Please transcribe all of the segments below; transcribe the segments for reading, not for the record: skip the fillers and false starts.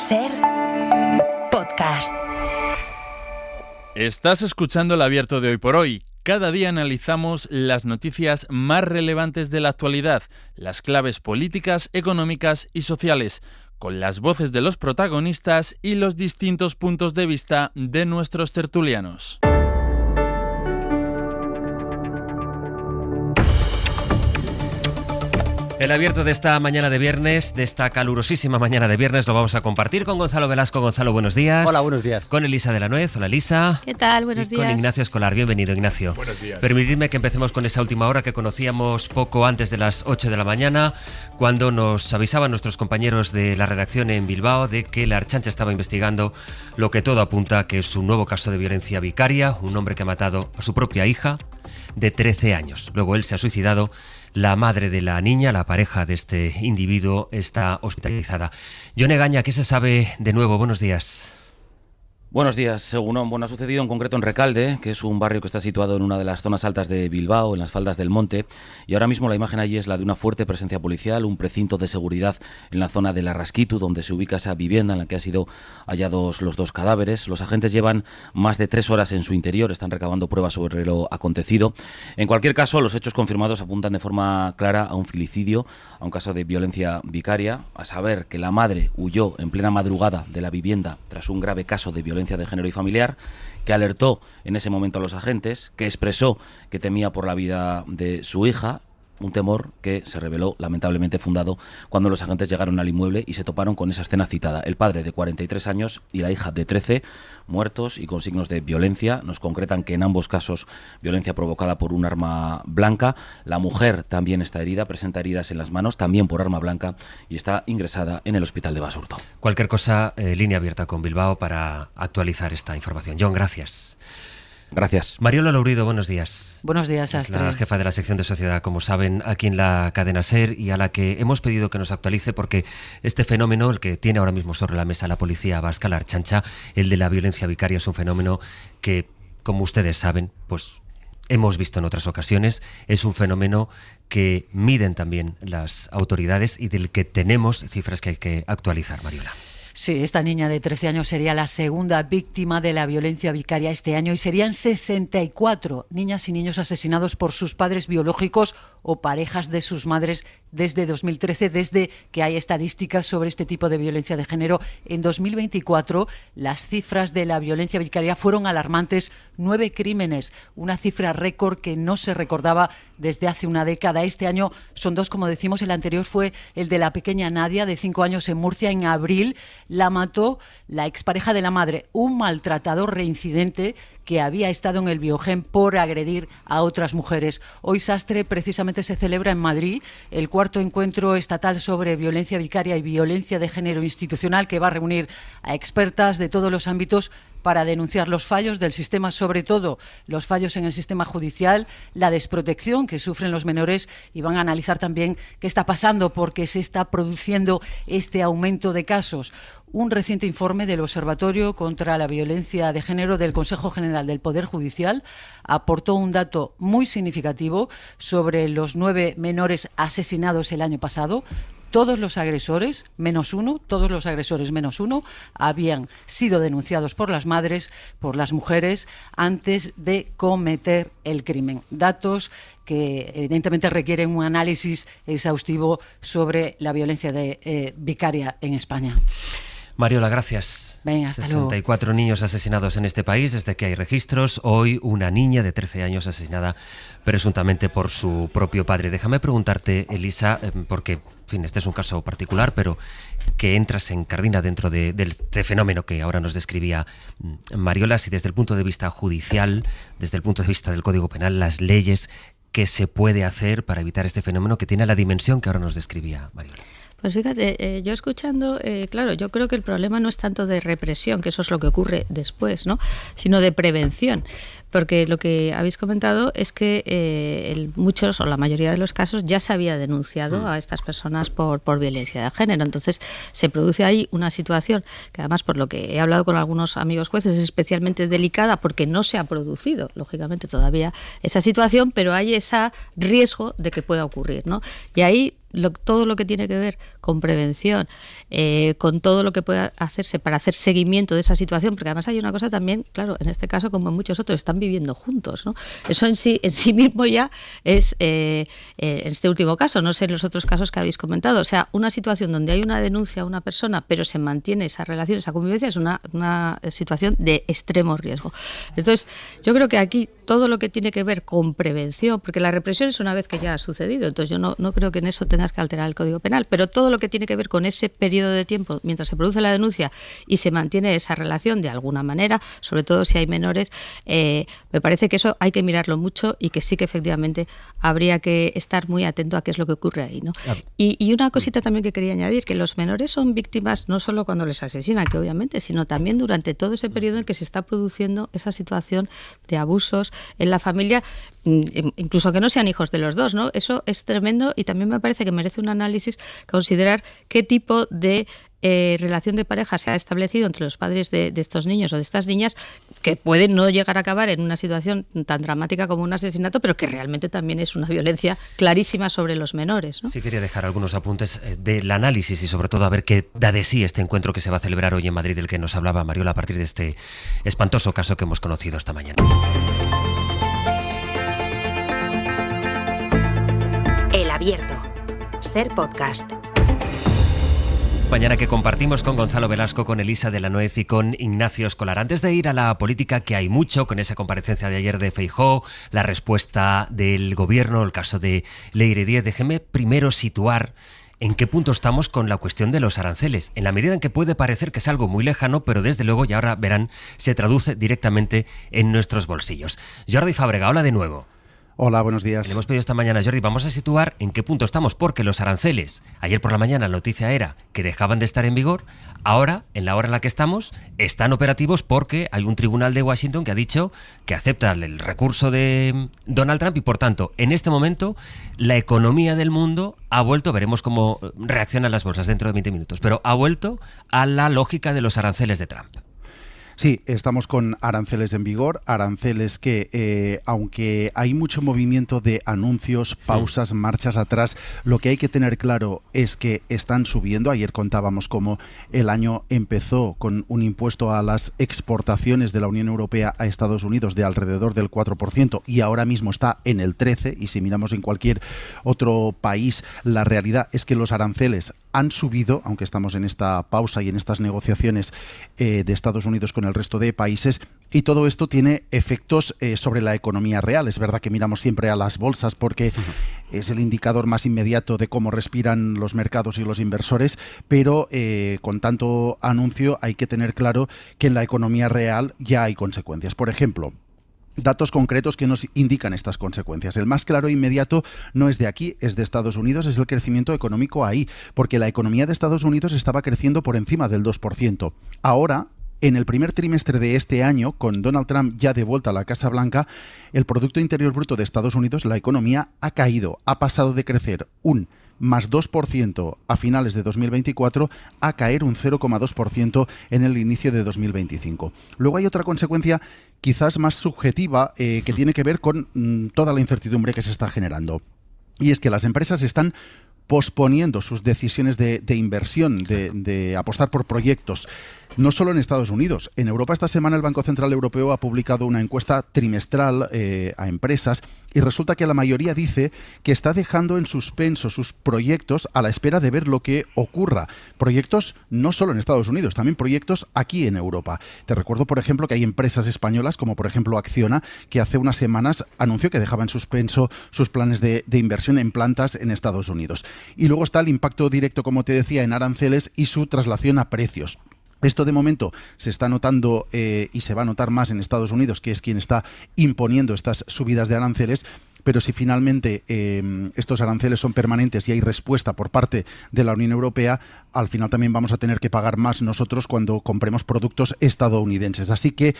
SER Podcast. Estás escuchando el abierto de Hoy por Hoy. Cada día analizamos las noticias más relevantes de la actualidad, las claves políticas, económicas y sociales, con las voces de los protagonistas y los distintos puntos de vista de nuestros tertulianos. El abierto de esta mañana de viernes, de esta calurosísima mañana de viernes, lo vamos a compartir con Gonzalo Velasco. Gonzalo, buenos días. Hola, buenos días. Con Elisa de la Nuez. Hola, Elisa. ¿Qué tal? Buenos días. Con Ignacio Escolar. Bienvenido, Ignacio. Buenos días. Permitidme que empecemos con esa última hora que conocíamos poco antes de las 8 de la mañana, cuando nos avisaban nuestros compañeros de la redacción en Bilbao de que la Ertzaintza estaba investigando lo que todo apunta que es un nuevo caso de violencia vicaria, un hombre que ha matado a su propia hija de 13 años. Luego él se ha suicidado. La madre de la niña, la pareja de este individuo, está hospitalizada. Jon Egaña, ¿qué se sabe de nuevo? Buenos días. Buenos días, según ha sucedido en concreto en Recalde, que es un barrio que está situado en una de las zonas altas de Bilbao, en las faldas del monte, y ahora mismo la imagen allí es la de una fuerte presencia policial, un precinto de seguridad en la zona de Larrasquitu, donde se ubica esa vivienda en la que han sido hallados los dos cadáveres. Los agentes llevan más de 3 horas en su interior, están recabando pruebas sobre lo acontecido. En cualquier caso, los hechos confirmados apuntan de forma clara a un filicidio, a un caso de violencia vicaria, a saber que la madre huyó en plena madrugada de la vivienda tras un grave caso de violencia de género y familiar, que alertó en ese momento a los agentes, que expresó que temía por la vida de su hija, un temor que se reveló lamentablemente fundado cuando los agentes llegaron al inmueble y se toparon con esa escena citada. El padre de 43 años y la hija de 13, muertos y con signos de violencia. Nos concretan que en ambos casos violencia provocada por un arma blanca. La mujer también está herida, presenta heridas en las manos, también por arma blanca, y está ingresada en el hospital de Basurto. Cualquier cosa, línea abierta con Bilbao para actualizar esta información. Jon, gracias. Gracias. Mariola Lourido, buenos días. Buenos días, Astre. Es la jefa de la sección de Sociedad, como saben, aquí en la cadena SER, y a la que hemos pedido que nos actualice porque este fenómeno, el que tiene ahora mismo sobre la mesa la policía vasca, la Ertzaintza, el de la violencia vicaria, es un fenómeno que, como ustedes saben, pues hemos visto en otras ocasiones, es un fenómeno que miden también las autoridades y del que tenemos cifras que hay que actualizar, Mariola. Sí, esta niña de 13 años sería la segunda víctima de la violencia vicaria este año y serían 64 niñas y niños asesinados por sus padres biológicos o parejas de sus madres desde 2013, desde que hay estadísticas sobre este tipo de violencia de género. En 2024 las cifras de la violencia vicaria fueron alarmantes, 9 crímenes, una cifra récord que no se recordaba desde hace una década. Este año son 2, como decimos, el anterior fue el de la pequeña Nadia, de 5 años, en Murcia, en abril. La mató la expareja de la madre, un maltratador reincidente que había estado en el Biogen por agredir a otras mujeres. Hoy, Sastre, precisamente se celebra en Madrid el 4º encuentro estatal sobre violencia vicaria y violencia de género institucional, que va a reunir a expertas de todos los ámbitos para denunciar los fallos del sistema, sobre todo los fallos en el sistema judicial, la desprotección que sufren los menores, y van a analizar también qué está pasando, porque se está produciendo este aumento de casos. Un reciente informe del Observatorio contra la Violencia de Género del Consejo General del Poder Judicial aportó un dato muy significativo sobre los 9 menores asesinados el año pasado. Todos los agresores menos uno, habían sido denunciados por las madres, por las mujeres, antes de cometer el crimen. Datos que evidentemente requieren un análisis exhaustivo sobre la violencia vicaria en España. Mariola, gracias. Venga, hasta 64 luego. Niños asesinados en este país desde que hay registros. Hoy una niña de 13 años asesinada presuntamente por su propio padre. Déjame preguntarte, Elisa, porque, en fin, este es un caso particular, pero que entras, se encardina dentro de este fenómeno que ahora nos describía Mariola, si desde el punto de vista judicial, desde el punto de vista del Código Penal, las leyes, ¿qué se puede hacer para evitar este fenómeno que tiene la dimensión que ahora nos describía Mariola? Pues fíjate, yo escuchando, claro, yo creo que el problema no es tanto de represión, que eso es lo que ocurre después, ¿no?, sino de prevención. Porque lo que habéis comentado es que muchos o la mayoría de los casos ya se había denunciado a estas personas por violencia de género. Entonces se produce ahí una situación que, además, por lo que he hablado con algunos amigos jueces, es especialmente delicada porque no se ha producido, lógicamente, todavía esa situación, pero hay ese riesgo de que pueda ocurrir, ¿no? Y ahí todo lo que tiene que ver con prevención, con todo lo que pueda hacerse para hacer seguimiento de esa situación, porque además hay una cosa también, claro, en este caso como en muchos otros, están viviendo juntos, ¿no? Eso en sí mismo ya es, en este último caso, no sé en los otros casos que habéis comentado, o sea, una situación donde hay una denuncia a una persona, pero se mantiene esa relación, esa convivencia, es una situación de extremo riesgo. Entonces, yo creo que aquí todo lo que tiene que ver con prevención, porque la represión es una vez que ya ha sucedido, entonces yo no creo que en eso tengas que alterar el Código Penal, pero todo lo que tiene que ver con ese periodo de tiempo mientras se produce la denuncia y se mantiene esa relación de alguna manera, sobre todo si hay menores, me parece que eso hay que mirarlo mucho y que sí que efectivamente habría que estar muy atento a qué es lo que ocurre ahí, ¿no? Y una cosita también que quería añadir, que los menores son víctimas no solo cuando les asesinan, que obviamente, sino también durante todo ese periodo en que se está produciendo esa situación de abusos en la familia, incluso que no sean hijos de los dos, ¿no? Eso es tremendo y también me parece que merece un análisis considerar qué tipo de relación de pareja se ha establecido entre los padres de estos niños o de estas niñas, que pueden no llegar a acabar en una situación tan dramática como un asesinato, pero que realmente también es una violencia clarísima sobre los menores, ¿no? Sí, quería dejar algunos apuntes del análisis y sobre todo a ver qué da de sí este encuentro que se va a celebrar hoy en Madrid, del que nos hablaba Mariola a partir de este espantoso caso que hemos conocido esta mañana. El Abierto. Ser Podcast. Mañana que compartimos con Gonzalo Velasco, con Elisa de la Nuez y con Ignacio Escolar. Antes de ir a la política, que hay mucho, con esa comparecencia de ayer de Feijóo, la respuesta del gobierno, el caso de Leire Díez, déjeme primero situar en qué punto estamos con la cuestión de los aranceles. En la medida en que puede parecer que es algo muy lejano, pero desde luego, y ahora verán, se traduce directamente en nuestros bolsillos. Jordi Fábrega, hola de nuevo. Hola, buenos días. Le hemos pedido esta mañana, Jordi, vamos a situar en qué punto estamos, porque los aranceles, ayer por la mañana la noticia era que dejaban de estar en vigor, ahora, en la hora en la que estamos, están operativos porque hay un tribunal de Washington que ha dicho que acepta el recurso de Donald Trump y, por tanto, en este momento, la economía del mundo ha vuelto, veremos cómo reaccionan las bolsas dentro de 20 minutos, pero ha vuelto a la lógica de los aranceles de Trump. Sí, estamos con aranceles en vigor, aranceles que, aunque hay mucho movimiento de anuncios, pausas, marchas atrás, lo que hay que tener claro es que están subiendo. Ayer contábamos cómo el año empezó con un impuesto a las exportaciones de la Unión Europea a Estados Unidos de alrededor del 4% y ahora mismo está en el 13%, y si miramos en cualquier otro país, la realidad es que los aranceles han subido, aunque estamos en esta pausa y en estas negociaciones de Estados Unidos con el resto de países, y todo esto tiene efectos sobre la economía real. Es verdad que miramos siempre a las bolsas porque es el indicador más inmediato de cómo respiran los mercados y los inversores, pero con tanto anuncio hay que tener claro que en la economía real ya hay consecuencias. Por ejemplo, datos concretos que nos indican estas consecuencias. El más claro e inmediato no es de aquí, es de Estados Unidos, es el crecimiento económico ahí, porque la economía de Estados Unidos estaba creciendo por encima del 2%. Ahora, en el primer trimestre de este año, con Donald Trump ya de vuelta a la Casa Blanca, el Producto Interior Bruto de Estados Unidos, la economía ha caído, ha pasado de crecer un más 2% a finales de 2024 a caer un 0,2% en el inicio de 2025. Luego hay otra consecuencia quizás más subjetiva que tiene que ver con toda la incertidumbre que se está generando. Y es que las empresas están posponiendo sus decisiones de inversión, de apostar por proyectos, no solo en Estados Unidos. En Europa esta semana el Banco Central Europeo ha publicado una encuesta trimestral a empresas y resulta que la mayoría dice que está dejando en suspenso sus proyectos a la espera de ver lo que ocurra. Proyectos no solo en Estados Unidos, también proyectos aquí en Europa. Te recuerdo, por ejemplo, que hay empresas españolas, como por ejemplo Acciona, que hace unas semanas anunció que dejaba en suspenso sus planes de inversión en plantas en Estados Unidos. Y luego está el impacto directo, como te decía, en aranceles y su traslación a precios. Esto de momento se está notando y se va a notar más en Estados Unidos, que es quien está imponiendo estas subidas de aranceles, pero si finalmente estos aranceles son permanentes y hay respuesta por parte de la Unión Europea, al final también vamos a tener que pagar más nosotros cuando compremos productos estadounidenses. Así que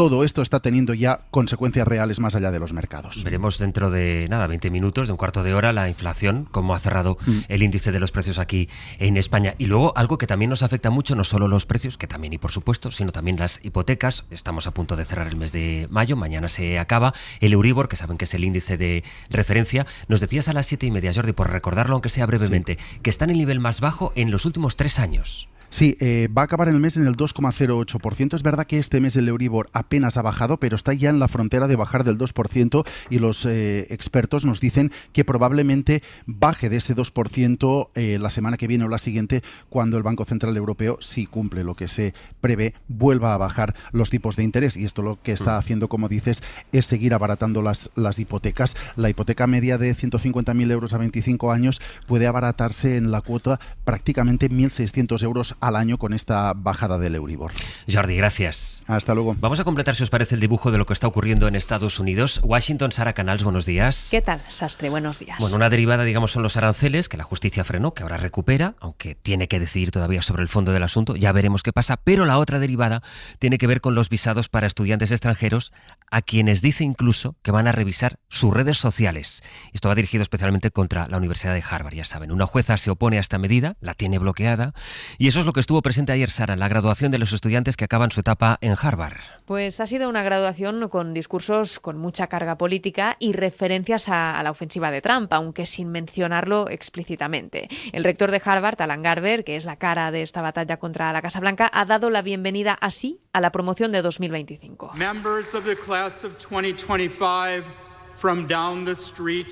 todo esto está teniendo ya consecuencias reales más allá de los mercados. Veremos dentro de 20 minutos, de un cuarto de hora, la inflación, cómo ha cerrado el índice de los precios aquí en España. Y luego algo que también nos afecta mucho, no solo los precios, que también y por supuesto, sino también las hipotecas. Estamos a punto de cerrar el mes de mayo, mañana se acaba. El Euribor, que saben que es el índice de referencia. Nos decías a las 7:30, Jordi, por recordarlo aunque sea brevemente, que está en el nivel más bajo en los últimos 3 años. Sí, va a acabar el mes en el 2,08%. Es verdad que este mes el Euribor apenas ha bajado, pero está ya en la frontera de bajar del 2% y los expertos nos dicen que probablemente baje de ese 2% la semana que viene o la siguiente, cuando el Banco Central Europeo, si cumple lo que se prevé, vuelva a bajar los tipos de interés. Y esto lo que está haciendo, como dices, es seguir abaratando las hipotecas. La hipoteca media de 150.000 euros a 25 años puede abaratarse en la cuota prácticamente 1.600 euros al año con esta bajada del Euribor. Jordi, gracias. Hasta luego. Vamos a completar, si os parece, el dibujo de lo que está ocurriendo en Estados Unidos. Washington, Sara Canals, buenos días. ¿Qué tal, Sastre? Buenos días. Bueno, una derivada, digamos, son los aranceles, que la justicia frenó, que ahora recupera, aunque tiene que decidir todavía sobre el fondo del asunto, ya veremos qué pasa, pero la otra derivada tiene que ver con los visados para estudiantes extranjeros, a quienes dice incluso que van a revisar sus redes sociales. Esto va dirigido especialmente contra la Universidad de Harvard, ya saben. Una jueza se opone a esta medida, la tiene bloqueada, y eso es lo que estuvo presente ayer, Sara, en la graduación de los estudiantes que acaban su etapa en Harvard. Pues ha sido una graduación con discursos con mucha carga política y referencias a la ofensiva de Trump, aunque sin mencionarlo explícitamente. El rector de Harvard, Alan Garber, que es la cara de esta batalla contra la Casa Blanca, ha dado la bienvenida así a la promoción de 2025. Members of the class of 2025 from down the street,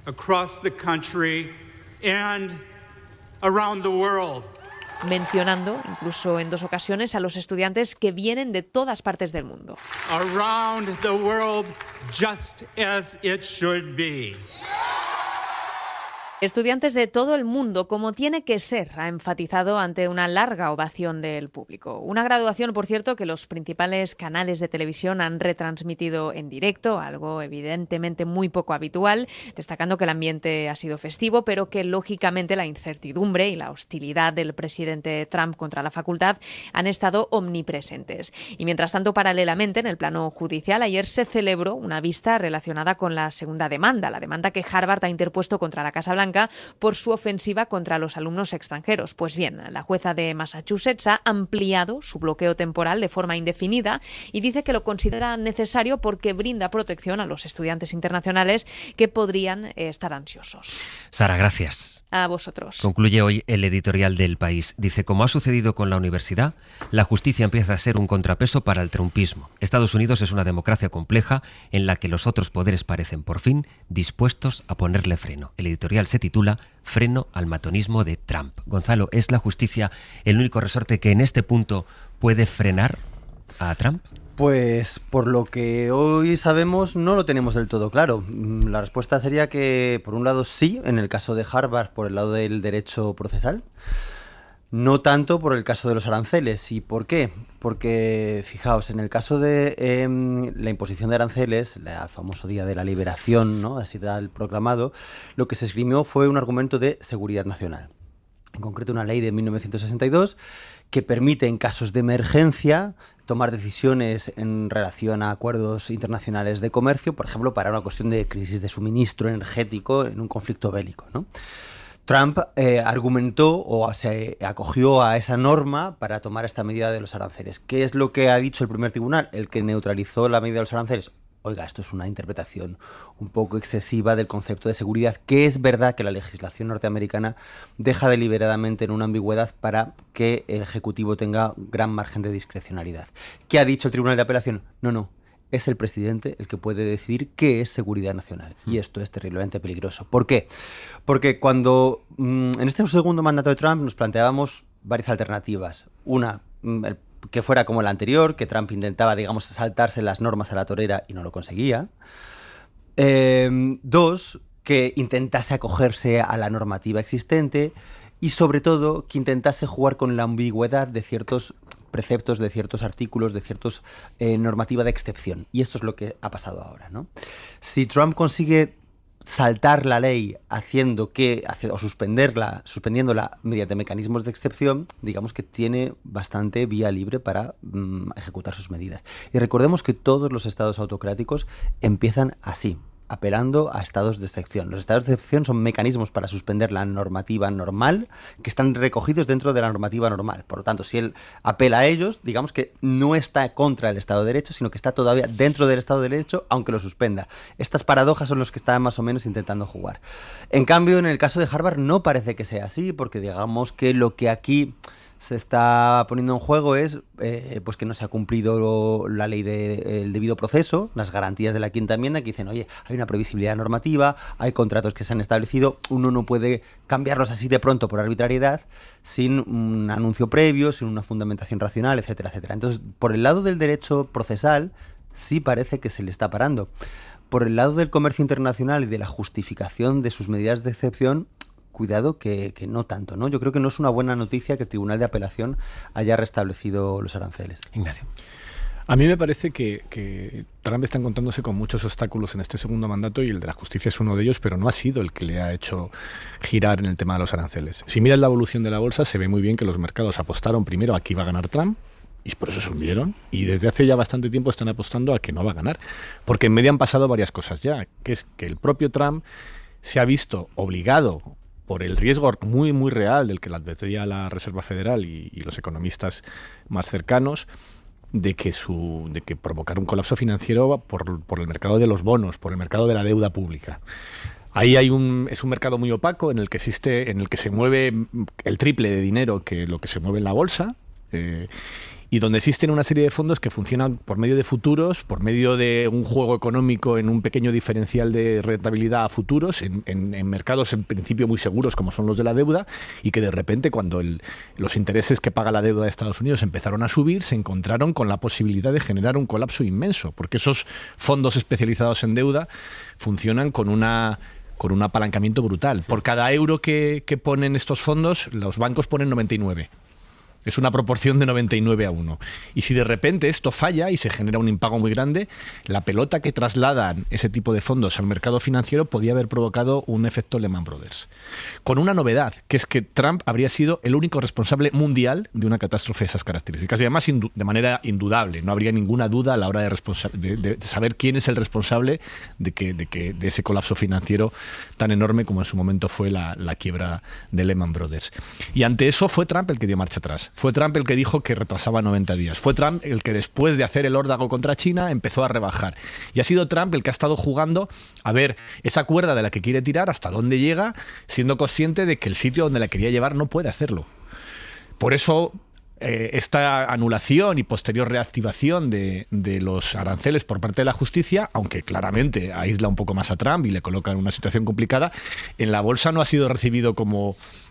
across the country and around the world. Mencionando, incluso en 2 ocasiones, a los estudiantes que vienen de todas partes del mundo. Around the world, just as it should be. Estudiantes de todo el mundo, como tiene que ser, ha enfatizado ante una larga ovación del público. Una graduación, por cierto, que los principales canales de televisión han retransmitido en directo, algo evidentemente muy poco habitual, destacando que el ambiente ha sido festivo, pero que lógicamente la incertidumbre y la hostilidad del presidente Trump contra la facultad han estado omnipresentes. Y mientras tanto, paralelamente, en el plano judicial, ayer se celebró una vista relacionada con la segunda demanda, la demanda que Harvard ha interpuesto contra la Casa Blanca por su ofensiva contra los alumnos extranjeros. Pues bien, la jueza de Massachusetts ha ampliado su bloqueo temporal de forma indefinida y dice que lo considera necesario porque brinda protección a los estudiantes internacionales que podrían estar ansiosos. Sara, gracias. A vosotros. Concluye hoy el editorial del País. Dice, como ha sucedido con la universidad, la justicia empieza a ser un contrapeso para el trumpismo. Estados Unidos es una democracia compleja en la que los otros poderes parecen, por fin, dispuestos a ponerle freno. El editorial se titula Freno al matonismo de Trump. Gonzalo, ¿es la justicia el único resorte que en este punto puede frenar a Trump? Pues por lo que hoy sabemos no lo tenemos del todo claro. La respuesta sería que, por un lado, sí, en el caso de Harvard, por el lado del derecho procesal. No tanto por el caso de los aranceles. ¿Y por qué? Porque, fijaos, en el caso de la imposición de aranceles, el famoso Día de la Liberación, ¿no?, así tal proclamado, lo que se esgrimió fue un argumento de seguridad nacional. En concreto, una ley de 1962 que permite, en casos de emergencia, tomar decisiones en relación a acuerdos internacionales de comercio, por ejemplo, para una cuestión de crisis de suministro energético en un conflicto bélico, ¿no? Trump argumentó o se acogió a esa norma para tomar esta medida de los aranceles. ¿Qué es lo que ha dicho el primer tribunal? El que neutralizó la medida de los aranceles. Oiga, esto es una interpretación un poco excesiva del concepto de seguridad, que es verdad que la legislación norteamericana deja deliberadamente en una ambigüedad para que el Ejecutivo tenga gran margen de discrecionalidad. ¿Qué ha dicho el Tribunal de Apelación? No. Es el presidente el que puede decidir qué es seguridad nacional. Y esto es terriblemente peligroso. ¿Por qué? Porque cuando en este segundo mandato de Trump nos planteábamos varias alternativas. Una, que fuera como la anterior, que Trump intentaba, digamos, saltarse las normas a la torera y no lo conseguía. 2, que intentase acogerse a la normativa existente. Y sobre todo, que intentase jugar con la ambigüedad de ciertos preceptos, de ciertos artículos, de ciertos normativa de excepción. Y esto es lo que ha pasado ahora, ¿no? Si Trump consigue saltar la ley o suspendiéndola mediante mecanismos de excepción, digamos que tiene bastante vía libre para ejecutar sus medidas. Y recordemos que todos los estados autocráticos empiezan así, apelando a estados de excepción. Los estados de excepción son mecanismos para suspender la normativa normal que están recogidos dentro de la normativa normal. Por lo tanto, si él apela a ellos, digamos que no está contra el Estado de Derecho, sino que está todavía dentro del Estado de Derecho, aunque lo suspenda. Estas paradojas son los que está más o menos intentando jugar. En cambio, en el caso de Harvard no parece que sea así, porque digamos que lo que aquí se está poniendo en juego es pues que no se ha cumplido la ley del debido proceso, las garantías de la quinta enmienda, que dicen, oye, hay una previsibilidad normativa, hay contratos que se han establecido, uno no puede cambiarlos así de pronto por arbitrariedad, sin un anuncio previo, sin una fundamentación racional, etcétera, etcétera. Entonces, por el lado del derecho procesal, sí parece que se le está parando. Por el lado del comercio internacional y de la justificación de sus medidas de excepción, cuidado que no tanto, ¿no? Yo creo que no es una buena noticia que el Tribunal de Apelación haya restablecido los aranceles. Ignacio. A mí me parece que Trump está encontrándose con muchos obstáculos en este segundo mandato y el de la justicia es uno de ellos, pero no ha sido el que le ha hecho girar en el tema de los aranceles. Si miras la evolución de la bolsa, se ve muy bien que los mercados apostaron primero a que iba a ganar Trump, y por eso se hundieron, y desde hace ya bastante tiempo están apostando a que no va a ganar, porque en medio han pasado varias cosas ya, que es que el propio Trump se ha visto obligado por el riesgo muy, muy real del que le advertía la Reserva Federal y los economistas más cercanos, de que provocar un colapso financiero por el mercado de los bonos, por el mercado de la deuda pública. Ahí es un mercado muy opaco en el que se mueve el triple de dinero que lo que se mueve en la bolsa, y donde existen una serie de fondos que funcionan por medio de futuros, por medio de un juego económico en un pequeño diferencial de rentabilidad a futuros, en mercados en principio muy seguros como son los de la deuda, y que de repente cuando los intereses que paga la deuda de Estados Unidos empezaron a subir, se encontraron con la posibilidad de generar un colapso inmenso, porque esos fondos especializados en deuda funcionan con un apalancamiento brutal. Por cada euro que ponen estos fondos, los bancos ponen 99. Es una proporción de 99-1. Y si de repente esto falla y se genera un impago muy grande, la pelota que trasladan ese tipo de fondos al mercado financiero podía haber provocado un efecto Lehman Brothers. Con una novedad, que es que Trump habría sido el único responsable mundial de una catástrofe de esas características. Y además de manera indudable, no habría ninguna duda a la hora de saber quién es el responsable de ese colapso financiero tan enorme como en su momento fue la quiebra de Lehman Brothers. Y ante eso fue Trump el que dio marcha atrás. Fue Trump el que dijo que retrasaba 90 días. Fue Trump el que después de hacer el órdago contra China empezó a rebajar. Y ha sido Trump el que ha estado jugando a ver esa cuerda de la que quiere tirar, hasta dónde llega, siendo consciente de que el sitio donde la quería llevar no puede hacerlo. Por eso esta anulación y posterior reactivación de los aranceles por parte de la justicia, aunque claramente aísla un poco más a Trump y le coloca en una situación complicada, en la bolsa no ha sido recibido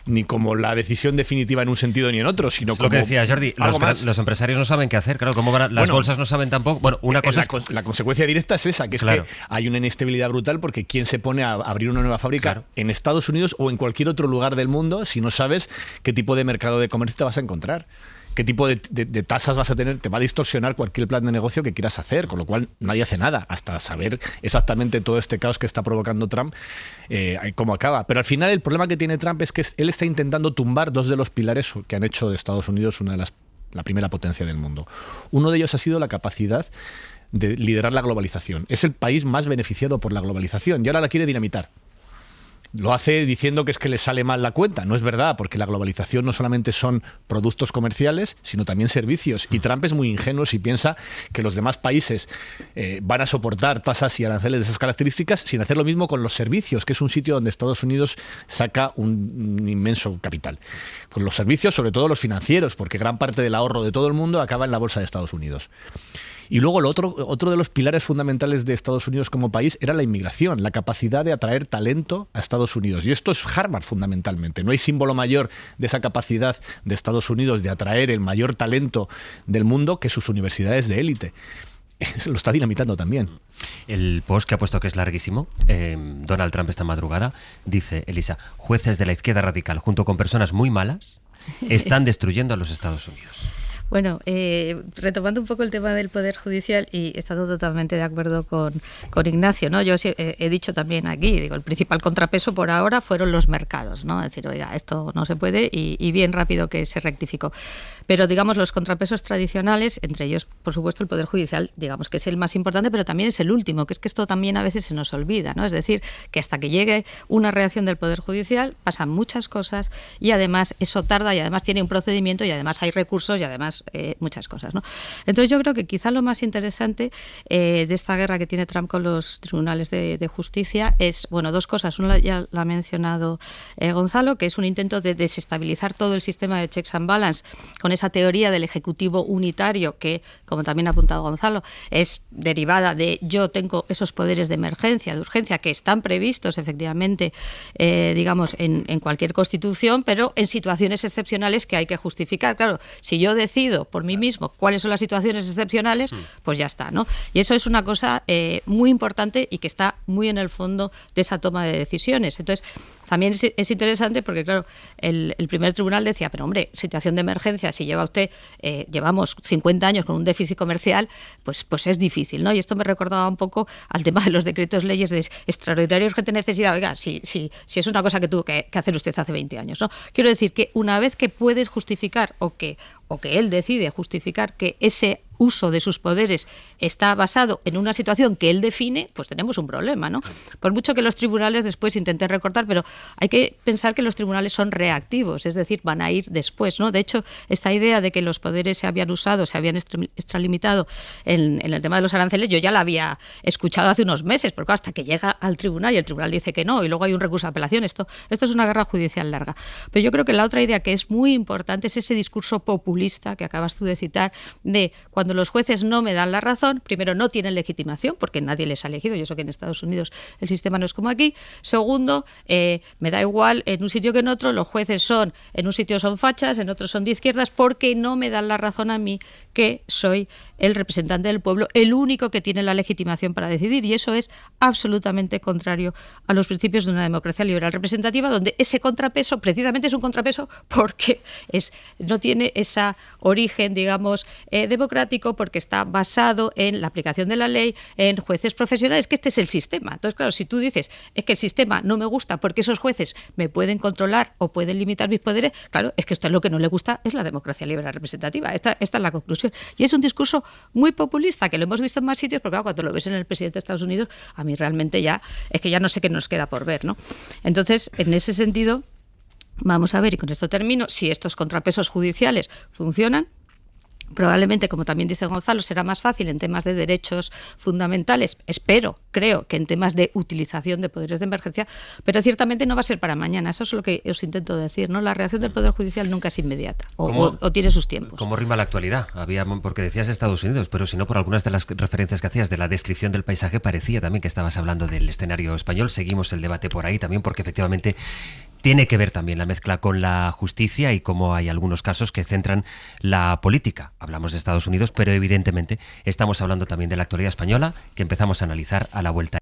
ni como la decisión definitiva en un sentido ni en otro, sino como... Lo que decía Jordi, los empresarios no saben qué hacer, claro, las bolsas no saben tampoco... Bueno, una cosa la consecuencia directa es esa, que es que hay una inestabilidad brutal, porque ¿quién se pone a abrir una nueva fábrica en Estados Unidos o en cualquier otro lugar del mundo si no sabes qué tipo de mercado de comercio te vas a encontrar? ¿Qué tipo de tasas vas a tener? Te va a distorsionar cualquier plan de negocio que quieras hacer, con lo cual nadie hace nada hasta saber exactamente todo este caos que está provocando Trump, cómo acaba. Pero al final el problema que tiene Trump es que él está intentando tumbar dos de los pilares que han hecho de Estados Unidos la primera potencia del mundo. Uno de ellos ha sido la capacidad de liderar la globalización. Es el país más beneficiado por la globalización y ahora la quiere dinamitar. Lo hace diciendo que es que le sale mal la cuenta. No es verdad, porque la globalización no solamente son productos comerciales, sino también servicios. Y Trump es muy ingenuo si piensa que los demás países van a soportar tasas y aranceles de esas características sin hacer lo mismo con los servicios, que es un sitio donde Estados Unidos saca un inmenso capital. Con los servicios, sobre todo los financieros, porque gran parte del ahorro de todo el mundo acaba en la bolsa de Estados Unidos. Y luego otro de los pilares fundamentales de Estados Unidos como país era la inmigración, la capacidad de atraer talento a Estados Unidos. Y esto es Harvard fundamentalmente. No hay símbolo mayor de esa capacidad de Estados Unidos de atraer el mayor talento del mundo que sus universidades de élite. Se lo está dinamitando también. El post que ha puesto, que es larguísimo, Donald Trump esta madrugada, dice, Elisa, jueces de la izquierda radical junto con personas muy malas están destruyendo a los Estados Unidos. Bueno, retomando un poco el tema del Poder Judicial y estando totalmente de acuerdo con Ignacio, ¿no? Yo he dicho también aquí, digo, el principal contrapeso por ahora fueron los mercados, ¿no? Es decir, oiga, esto no se puede y bien rápido que se rectificó. Pero, digamos, los contrapesos tradicionales, entre ellos, por supuesto, el Poder Judicial, digamos que es el más importante, pero también es el último, que es que esto también a veces se nos olvida, ¿no? Es decir, que hasta que llegue una reacción del Poder Judicial pasan muchas cosas y además eso tarda y además tiene un procedimiento y además hay recursos y además muchas cosas, ¿no? Entonces yo creo que quizá lo más interesante de esta guerra que tiene Trump con los tribunales de justicia es, bueno, dos cosas. Una ya la ha mencionado Gonzalo, que es un intento de desestabilizar todo el sistema de checks and balance con esa teoría del ejecutivo unitario que, como también ha apuntado Gonzalo, es derivada de yo tengo esos poderes de emergencia, de urgencia, que están previstos efectivamente, digamos, en cualquier constitución, pero en situaciones excepcionales que hay que justificar. Claro, si yo decido por mí mismo cuáles son las situaciones excepcionales, pues ya está, ¿no? Y eso es una cosa muy importante y que está muy en el fondo de esa toma de decisiones. Entonces, también es interesante porque, claro, el primer tribunal decía, pero hombre, situación de emergencia, si lleva usted, llevamos 50 años con un déficit comercial, pues es difícil, ¿no? Y esto me recordaba un poco al tema de los decretos leyes de extraordinaria y urgente necesidad. Oiga, si es una cosa que tuvo que hacer usted hace 20 años, ¿no? Quiero decir que una vez que puedes justificar o que él decide justificar que ese uso de sus poderes está basado en una situación que él define, pues tenemos un problema, ¿no? Por mucho que los tribunales después intenten recortar, pero hay que pensar que los tribunales son reactivos, es decir, van a ir después, ¿no? De hecho, esta idea de que los poderes se habían usado, se habían extralimitado en el tema de los aranceles, yo ya la había escuchado hace unos meses, porque hasta que llega al tribunal y el tribunal dice que no, y luego hay un recurso de apelación, esto es una guerra judicial larga. Pero yo creo que la otra idea que es muy importante es ese discurso populista que acabas tú de citar, de cuando los jueces no me dan la razón, primero no tienen legitimación, porque nadie les ha elegido, y eso que en Estados Unidos el sistema no es como aquí. Segundo, me da igual en un sitio que en otro, los jueces en un sitio son fachas, en otro son de izquierdas, porque no me dan la razón a mí, que soy el representante del pueblo, el único que tiene la legitimación para decidir, y eso es absolutamente contrario a los principios de una democracia liberal representativa, donde ese contrapeso precisamente es un contrapeso porque no tiene ese origen, digamos, democrático, porque está basado en la aplicación de la ley, en jueces profesionales, que este es el sistema. Entonces, claro, si tú dices es que el sistema no me gusta porque esos jueces me pueden controlar o pueden limitar mis poderes, claro, es que esto es lo que no le gusta, es la democracia liberal representativa. Esta es la conclusión. Y es un discurso muy populista, que lo hemos visto en más sitios, porque claro, cuando lo ves en el presidente de Estados Unidos, a mí realmente ya no sé qué nos queda por ver, ¿no? Entonces, en ese sentido, vamos a ver, y con esto termino, si estos contrapesos judiciales funcionan. Probablemente, como también dice Gonzalo, será más fácil en temas de derechos fundamentales, creo que en temas de utilización de poderes de emergencia, pero ciertamente no va a ser para mañana. Eso es lo que os intento decir, ¿no? La reacción del Poder Judicial nunca es inmediata, o tiene sus tiempos. ¿Cómo rima la actualidad? Porque decías Estados Unidos, pero si no, por algunas de las referencias que hacías de la descripción del paisaje, parecía también que estabas hablando del escenario español. Seguimos el debate por ahí también, porque efectivamente tiene que ver también la mezcla con la justicia y cómo hay algunos casos que centran la política. Hablamos de Estados Unidos, pero evidentemente estamos hablando también de la actualidad española, que empezamos a analizar a la vuelta.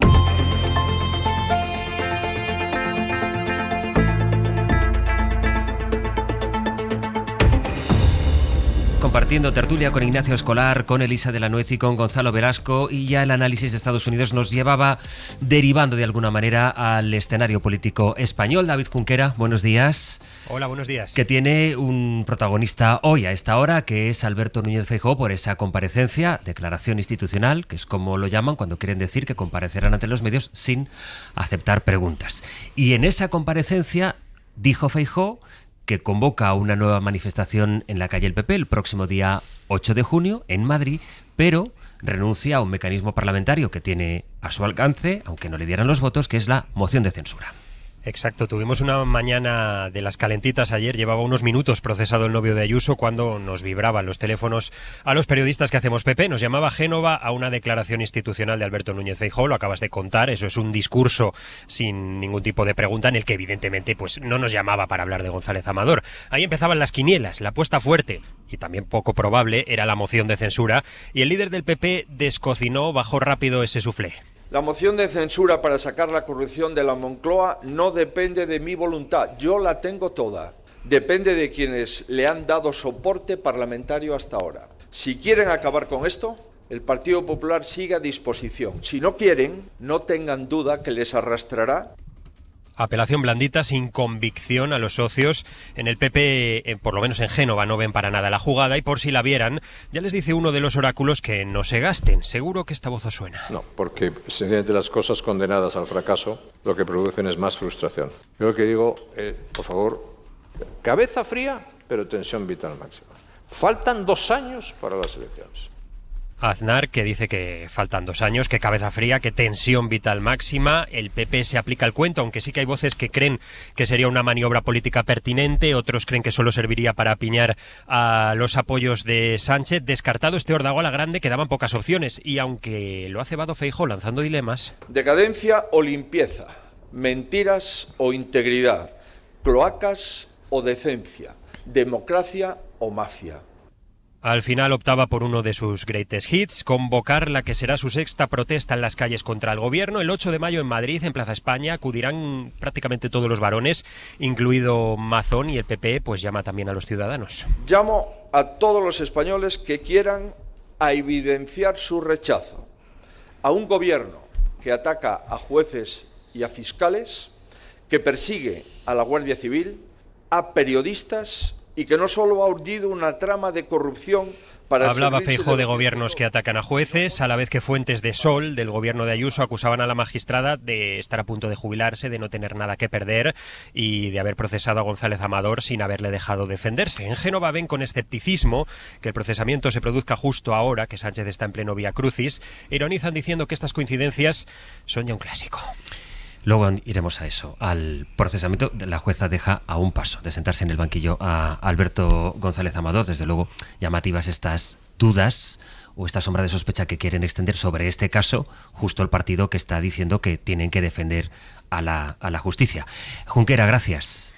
Compartiendo tertulia con Ignacio Escolar, con Elisa de la Nuez y con Gonzalo Velasco, y ya el análisis de Estados Unidos nos llevaba derivando de alguna manera al escenario político español. David Junquera, buenos días. Hola, buenos días. Que tiene un protagonista hoy a esta hora, que es Alberto Núñez Feijóo, por esa comparecencia, declaración institucional, que es como lo llaman cuando quieren decir que comparecerán ante los medios sin aceptar preguntas. Y en esa comparecencia dijo Feijóo que convoca una nueva manifestación en la calle El PP el próximo día 8 de junio en Madrid, pero renuncia a un mecanismo parlamentario que tiene a su alcance, aunque no le dieran los votos, que es la moción de censura. Exacto, tuvimos una mañana de las calentitas ayer, llevaba unos minutos procesado el novio de Ayuso cuando nos vibraban los teléfonos a los periodistas que hacemos PP. Nos llamaba Génova a una declaración institucional de Alberto Núñez Feijóo, lo acabas de contar, eso es un discurso sin ningún tipo de pregunta en el que evidentemente pues no nos llamaba para hablar de González Amador. Ahí empezaban las quinielas, la apuesta fuerte y también poco probable era la moción de censura, y el líder del PP descocinó, bajó rápido ese suflé. La moción de censura para sacar la corrupción de la Moncloa no depende de mi voluntad, yo la tengo toda. depende de quienes le han dado soporte parlamentario hasta ahora. Si quieren acabar con esto, el Partido Popular sigue a disposición. Si no quieren, no tengan duda que les arrastrará. Apelación blandita, sin convicción a los socios. En el PP, por lo menos en Génova, no ven para nada la jugada y por si la vieran, ya les dice uno de los oráculos que no se gasten. Seguro que esta voz os suena. No, porque sencillamente las cosas condenadas al fracaso lo que producen es más frustración. Yo lo que digo, por favor, cabeza fría, pero tensión vital máxima. Faltan 2 años para las elecciones. Aznar, que dice que faltan 2 años, que cabeza fría, que tensión vital máxima. El PP se aplica el cuento, aunque sí que hay voces que creen que sería una maniobra política pertinente, otros creen que solo serviría para apiñar a los apoyos de Sánchez. Descartado este órdago a la grande, quedaban pocas opciones, y aunque lo ha cebado Feijóo lanzando dilemas. Decadencia o limpieza, mentiras o integridad, cloacas o decencia, democracia o mafia. Al final optaba por uno de sus greatest hits, convocar la que será su 6ª protesta en las calles contra el gobierno. El 8 de mayo en Madrid, en Plaza España, acudirán prácticamente todos los varones, incluido Mazón, y el PP pues llama también a los ciudadanos. Llamo a todos los españoles que quieran a evidenciar su rechazo a un gobierno que ataca a jueces y a fiscales, que persigue a la Guardia Civil, a periodistas y que no solo ha urdido una trama de corrupción para... Hablaba Feijóo de gobiernos que atacan a jueces, a la vez que fuentes de Sol, del gobierno de Ayuso, acusaban a la magistrada de estar a punto de jubilarse, de no tener nada que perder y de haber procesado a González Amador sin haberle dejado defenderse. En Génova ven con escepticismo que el procesamiento se produzca justo ahora que Sánchez está en pleno Vía Crucis. Ironizan diciendo que estas coincidencias son ya un clásico. Luego iremos a eso, al procesamiento. La jueza deja a un paso de sentarse en el banquillo a Alberto González Amador. Desde luego, llamativas estas dudas o esta sombra de sospecha que quieren extender sobre este caso, justo el partido que está diciendo que tienen que defender a la justicia. Junquera, gracias.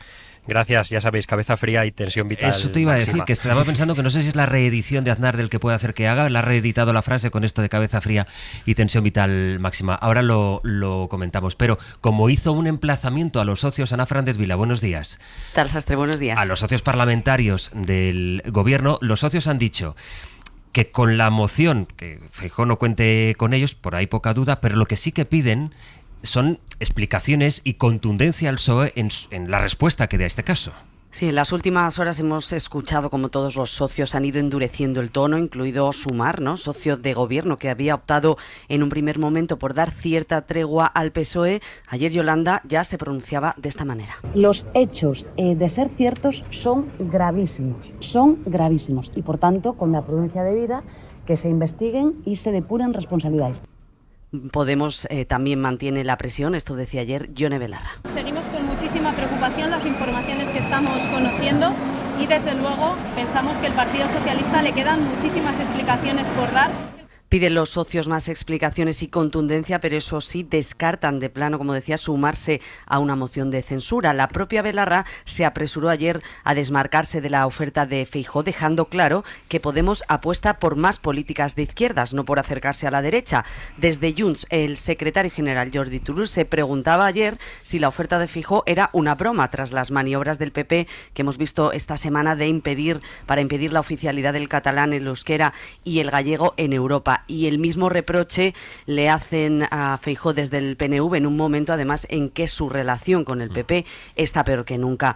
Gracias, ya sabéis, cabeza fría y tensión vital. Eso te iba máxima. a decir, que estaba pensando que no sé si es la reedición de Aznar del que puede hacer que haga. Le ha reeditado la frase con esto de cabeza fría y tensión vital máxima. Ahora lo comentamos, pero como hizo un emplazamiento a los socios, Ana Fernández Vila, buenos días. Tal Sastre, buenos días. A los socios parlamentarios del gobierno, los socios han dicho que con la moción, que Feijóo no cuente con ellos, por ahí poca duda, pero lo que sí que piden son explicaciones y contundencia al PSOE en la respuesta que dé a este caso. Sí, en las últimas horas hemos escuchado como todos los socios han ido endureciendo el tono, incluido Sumar, ¿no?, socio de gobierno, que había optado en un primer momento por dar cierta tregua al PSOE. Ayer Yolanda ya se pronunciaba de esta manera. Los hechos, de ser ciertos, son gravísimos y por tanto, con la prudencia debida, que se investiguen y se depuren responsabilidades. Podemos también mantiene la presión, esto decía ayer Yone Belarra. Seguimos con muchísima preocupación las informaciones que estamos conociendo y desde luego pensamos que al Partido Socialista le quedan muchísimas explicaciones por dar. Piden los socios más explicaciones y contundencia, pero eso sí, descartan de plano, como decía, sumarse a una moción de censura. La propia Belarra se apresuró ayer a desmarcarse de la oferta de Feijóo, dejando claro que Podemos apuesta por más políticas de izquierdas, no por acercarse a la derecha. Desde Junts, el secretario general Jordi Turull se preguntaba ayer si la oferta de Feijóo era una broma tras las maniobras del PP que hemos visto esta semana para impedir la oficialidad del catalán, el euskera y el gallego en Europa. Y el mismo reproche le hacen a Feijóo desde el PNV en un momento, además, en que su relación con el PP está peor que nunca.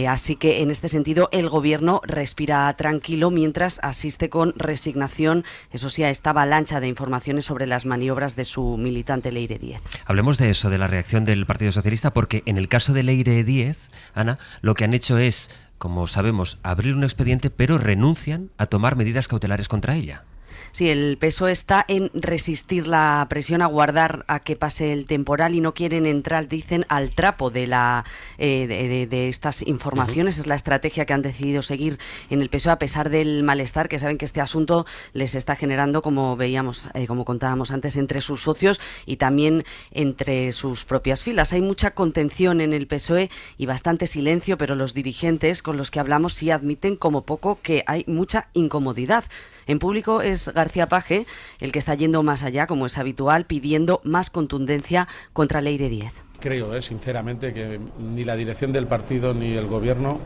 Así que, en este sentido, el gobierno respira tranquilo mientras asiste con resignación, eso sí, a esta avalancha de informaciones sobre las maniobras de su militante Leire Díez. Hablemos de eso, de la reacción del Partido Socialista, porque en el caso de Leire Díez, Ana, lo que han hecho es, como sabemos, abrir un expediente, pero renuncian a tomar medidas cautelares contra ella. Sí, el PSOE está en resistir la presión, aguardar a que pase el temporal y no quieren entrar, dicen, al trapo de estas informaciones. Es la estrategia que han decidido seguir en el PSOE, a pesar del malestar que saben que este asunto les está generando, como veíamos, como contábamos antes, entre sus socios y también entre sus propias filas. Hay mucha contención en el PSOE y bastante silencio, pero los dirigentes con los que hablamos sí admiten como poco que hay mucha incomodidad. En público es García Paje el que está yendo más allá, como es habitual, pidiendo más contundencia contra Leire Díez. creo, sinceramente, que ni la dirección del partido ni el gobierno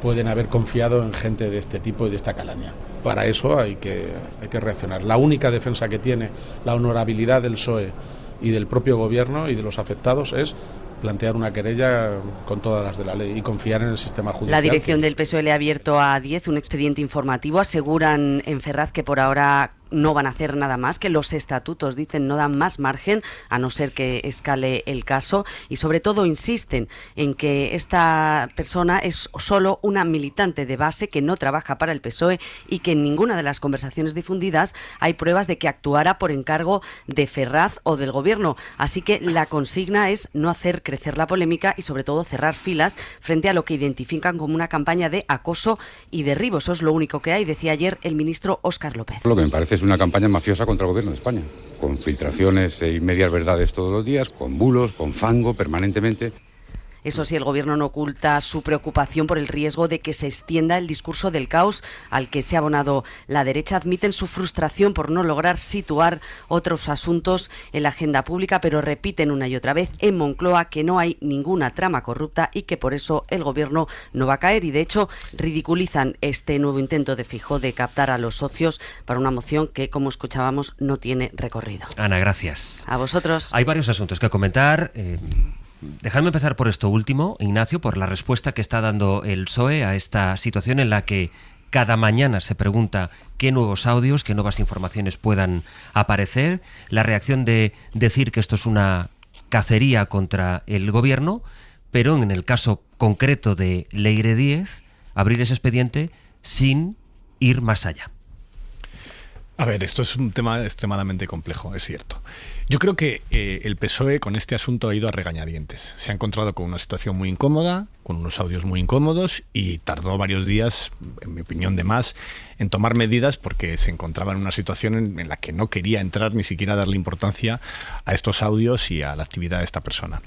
pueden haber confiado en gente de este tipo y de esta calaña. Para eso hay que reaccionar. La única defensa que tiene la honorabilidad del PSOE y del propio gobierno y de los afectados es plantear una querella con todas las de la ley y confiar en el sistema judicial. La dirección del PSOE le ha abierto a 10 un expediente informativo. Aseguran en Ferraz que por ahora no van a hacer nada más, que los estatutos, dicen, no dan más margen a no ser que escale el caso, y sobre todo insisten en que esta persona es solo una militante de base que no trabaja para el PSOE y que en ninguna de las conversaciones difundidas hay pruebas de que actuara por encargo de Ferraz o del gobierno. Así que la consigna es no hacer crecer la polémica y sobre todo cerrar filas frente a lo que identifican como una campaña de acoso y derribo. Eso es lo único que hay, decía ayer el ministro Óscar López. Lo que me parece es una campaña mafiosa contra el gobierno de España, con filtraciones y medias verdades todos los días, con bulos, con fango permanentemente. Eso sí, el gobierno no oculta su preocupación por el riesgo de que se extienda el discurso del caos al que se ha abonado la derecha. Admiten su frustración por no lograr situar otros asuntos en la agenda pública, pero repiten una y otra vez en Moncloa que no hay ninguna trama corrupta y que por eso el gobierno no va a caer. Y de hecho ridiculizan este nuevo intento de Feijóo de captar a los socios para una moción que, como escuchábamos, no tiene recorrido. Ana, gracias. A vosotros. Hay varios asuntos que comentar. Dejadme empezar por esto último, Ignacio, por la respuesta que está dando el PSOE a esta situación en la que cada mañana se pregunta qué nuevos audios, qué nuevas informaciones puedan aparecer, la reacción de decir que esto es una cacería contra el gobierno, pero en el caso concreto de Leire Díez, abrir ese expediente sin ir más allá. A ver, esto es un tema extremadamente complejo, es cierto. Yo creo que el PSOE con este asunto ha ido a regañadientes. Se ha encontrado con una situación muy incómoda, con unos audios muy incómodos y tardó varios días, en mi opinión de más, en tomar medidas porque se encontraba en una situación en la que no quería entrar ni siquiera darle importancia a estos audios y a la actividad de esta persona.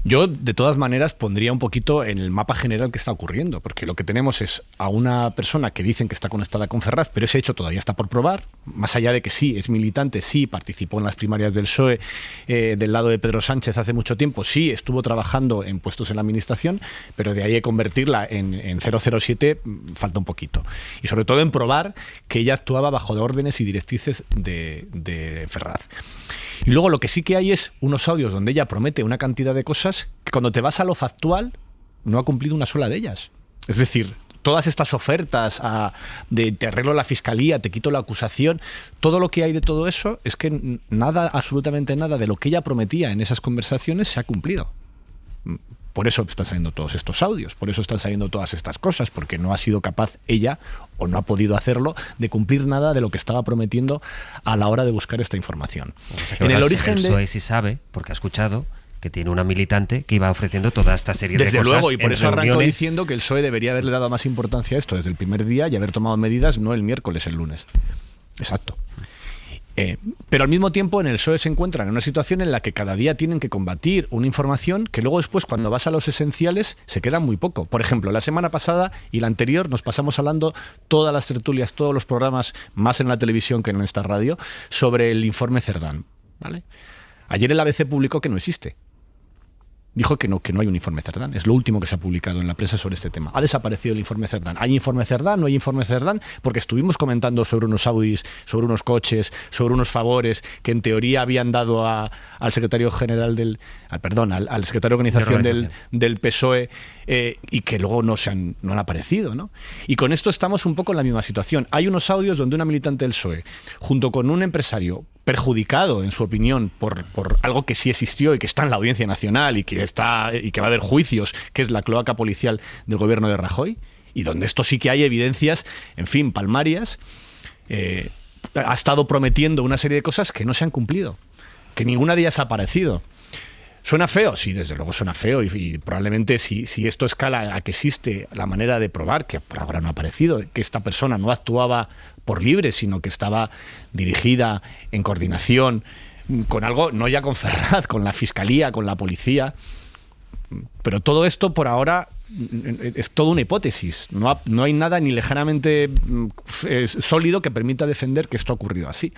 Yo, de todas maneras, pondría un poquito en el mapa general que está ocurriendo, porque lo que tenemos es a una persona que dicen que está conectada con Ferraz, pero ese hecho todavía está por probar, más allá de que sí, es militante, sí, participó en las primarias del PSOE del lado de Pedro Sánchez hace mucho tiempo, sí, estuvo trabajando en puestos en la administración, pero de ahí a convertirla en 007 falta un poquito. Y sobre todo en probar que ella actuaba bajo órdenes y directrices de Ferraz. Y luego lo que sí que hay es unos audios donde ella promete una cantidad de cosas que cuando te vas a lo factual no ha cumplido una sola de ellas. Es decir, todas estas ofertas de te arreglo la fiscalía, te quito la acusación, todo lo que hay de todo eso es que nada, absolutamente nada de lo que ella prometía en esas conversaciones se ha cumplido. Por eso están saliendo todos estos audios, por eso están saliendo todas estas cosas, porque no ha sido capaz ella, o no ha podido hacerlo, de cumplir nada de lo que estaba prometiendo a la hora de buscar esta información. O sea, que en el origen el PSOE sí sabe, porque ha escuchado que tiene una militante que iba ofreciendo toda esta serie de cosas. Desde luego, y por eso reuniones. arranco diciendo que el PSOE debería haberle dado más importancia a esto desde el primer día y haber tomado medidas no el miércoles, el lunes. Exacto. Pero al mismo tiempo en el PSOE se encuentran en una situación en la que cada día tienen que combatir una información que luego después cuando vas a los esenciales se queda muy poco. Por ejemplo, la semana pasada y la anterior nos pasamos hablando todas las tertulias, todos los programas, más en la televisión que en esta radio, sobre el informe Cerdán, ¿vale? Ayer el ABC publicó que no existe. Dijo que no hay un informe Cerdán. Es lo último que se ha publicado en la prensa sobre este tema. Ha desaparecido el informe Cerdán. ¿Hay informe Cerdán? ¿No hay informe Cerdán? Porque estuvimos comentando sobre unos Audis, sobre unos coches, sobre unos favores que en teoría habían dado al secretario general al secretario de organización del PSOE y que luego no han aparecido, ¿no? Y con esto estamos un poco en la misma situación. Hay unos audios donde una militante del PSOE, junto con un empresario perjudicado, en su opinión, por algo que sí existió y que está en la Audiencia Nacional y que va a haber juicios, que es la cloaca policial del gobierno de Rajoy, y donde esto sí que hay evidencias, en fin, palmarias, ha estado prometiendo una serie de cosas que no se han cumplido, que ninguna de ellas ha aparecido. ¿Suena feo? Sí, desde luego suena feo y probablemente si esto escala a que existe la manera de probar, que por ahora no ha aparecido, que esta persona no actuaba por libre, sino que estaba dirigida en coordinación con algo, no ya con Ferraz, con la Fiscalía, con la Policía. Pero todo esto por ahora es toda una hipótesis. No hay nada ni lejanamente sólido que permita defender que esto ha ocurrido así.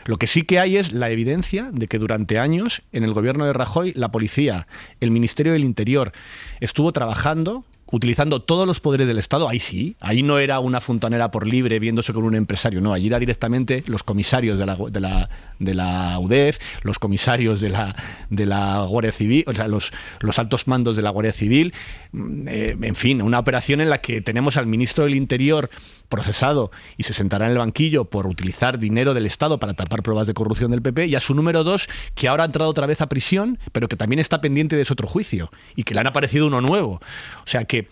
Lo que sí que hay es la evidencia de que durante años en el gobierno de Rajoy la policía, el Ministerio del Interior estuvo trabajando utilizando todos los poderes del Estado. Ahí sí, ahí no era una fontanera por libre viéndose con un empresario, no, allí era directamente los comisarios de la UDEF, los comisarios de la Guardia Civil, o sea, los altos mandos de la Guardia Civil, en fin, una operación en la que tenemos al ministro del Interior procesado y se sentará en el banquillo por utilizar dinero del Estado para tapar pruebas de corrupción del PP, y a su número 2, que ahora ha entrado otra vez a prisión, pero que también está pendiente de ese otro juicio, y que le han aparecido uno nuevo. O sea que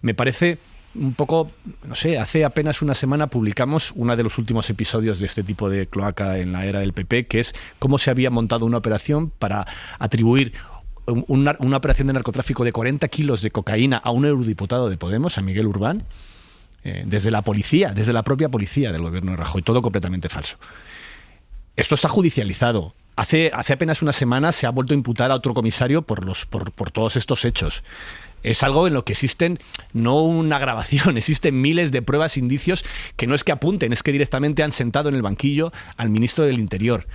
me parece un poco, no sé, hace apenas una semana publicamos uno de los últimos episodios de este tipo de cloaca en la era del PP, que es cómo se había montado una operación para atribuir una operación de narcotráfico de 40 kilos de cocaína a un eurodiputado de Podemos, a Miguel Urbán, desde la policía, desde la propia policía del gobierno de Rajoy, todo completamente falso. Esto está judicializado. Hace apenas una semana se ha vuelto a imputar a otro comisario por todos estos hechos. Es algo en lo que existen, no una grabación, existen miles de pruebas, indicios, que no es que apunten, es que directamente han sentado en el banquillo al ministro del Interior.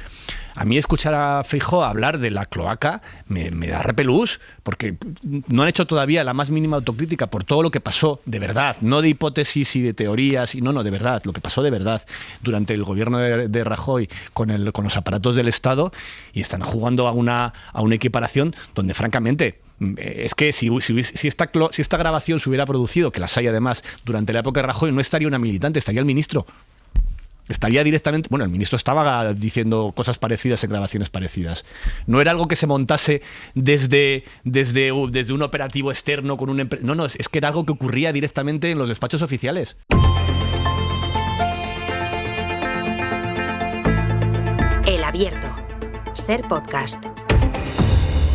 A mí escuchar a Feijóo hablar de la cloaca me da repelús, porque no han hecho todavía la más mínima autocrítica por todo lo que pasó de verdad, no de hipótesis y de teorías, no, de verdad, lo que pasó de verdad durante el gobierno de Rajoy con los aparatos del Estado, y están jugando a una equiparación donde, francamente, es que si esta grabación se hubiera producido, que las hay además, durante la época de Rajoy, no estaría una militante, estaría el ministro. Estaría directamente... Bueno, el ministro estaba diciendo cosas parecidas en grabaciones parecidas. No era algo que se montase desde un operativo externo con un... No, es que era algo que ocurría directamente en los despachos oficiales. El Abierto. Ser podcast.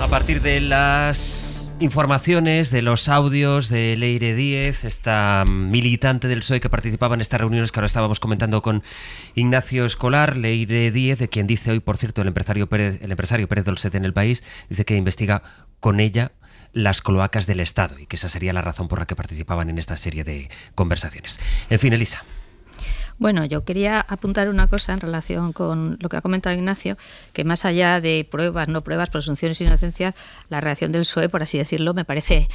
A partir de las informaciones, de los audios de Leire Díez, esta militante del PSOE que participaba en estas reuniones que ahora estábamos comentando con Ignacio Escolar, Leire Díez, de quien dice hoy, por cierto, el empresario Pérez Dolcet en El País, dice que investiga con ella las cloacas del Estado y que esa sería la razón por la que participaban en esta serie de conversaciones. En fin, Elisa. Bueno, yo quería apuntar una cosa en relación con lo que ha comentado Ignacio, que más allá de pruebas, no pruebas, presunciones de inocencia, la reacción del PSOE, por así decirlo, me parece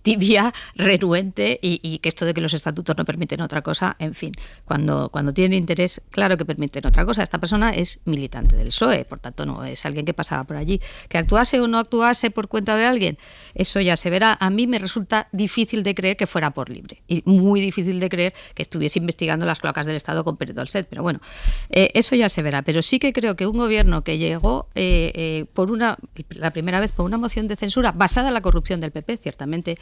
tibia, renuente, y que esto de que los estatutos no permiten otra cosa, en fin, cuando tienen interés, claro que permiten otra cosa. Esta persona es militante del PSOE, por tanto no es alguien que pasaba por allí. Que actuase o no actuase por cuenta de alguien, eso ya se verá. A mí me resulta difícil de creer que fuera por libre, y muy difícil de creer que estuviese investigando las cloacas del Estado con Pérez Dolcet, pero bueno, eso ya se verá. Pero sí que creo que un gobierno que llegó la primera vez por una moción de censura basada en la corrupción del PP, ciertamente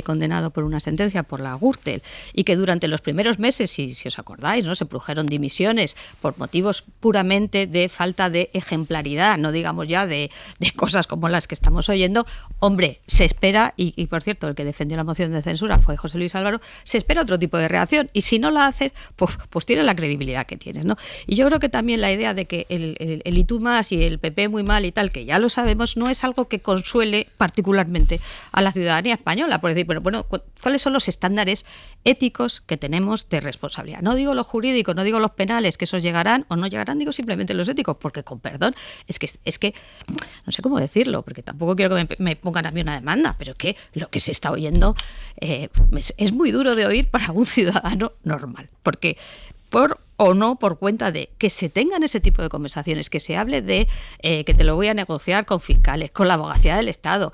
condenado por una sentencia por la Gürtel, y que durante los primeros meses, si os acordáis, ¿no?, se produjeron dimisiones por motivos puramente de falta de ejemplaridad, no digamos ya de cosas como las que estamos oyendo. Hombre, se espera, y por cierto, el que defendió la moción de censura fue José Luis Álvaro, se espera otro tipo de reacción, y si no la haces, pues tienes la credibilidad que tienes, ¿no? Y yo creo que también la idea de que el y tú más y el PP muy mal y tal, que ya lo sabemos, no es algo que consuele particularmente a la ciudadanía española, por decir, bueno, ¿cuáles son los estándares éticos que tenemos de responsabilidad? No digo los jurídicos, no digo los penales, que esos llegarán o no llegarán, digo simplemente los éticos, porque con perdón, es que no sé cómo decirlo, porque tampoco quiero que me pongan a mí una demanda, pero que lo que se está oyendo es muy duro de oír para un ciudadano normal, porque por o no por cuenta de que se tengan ese tipo de conversaciones, que se hable de que te lo voy a negociar con fiscales, con la abogacía del Estado,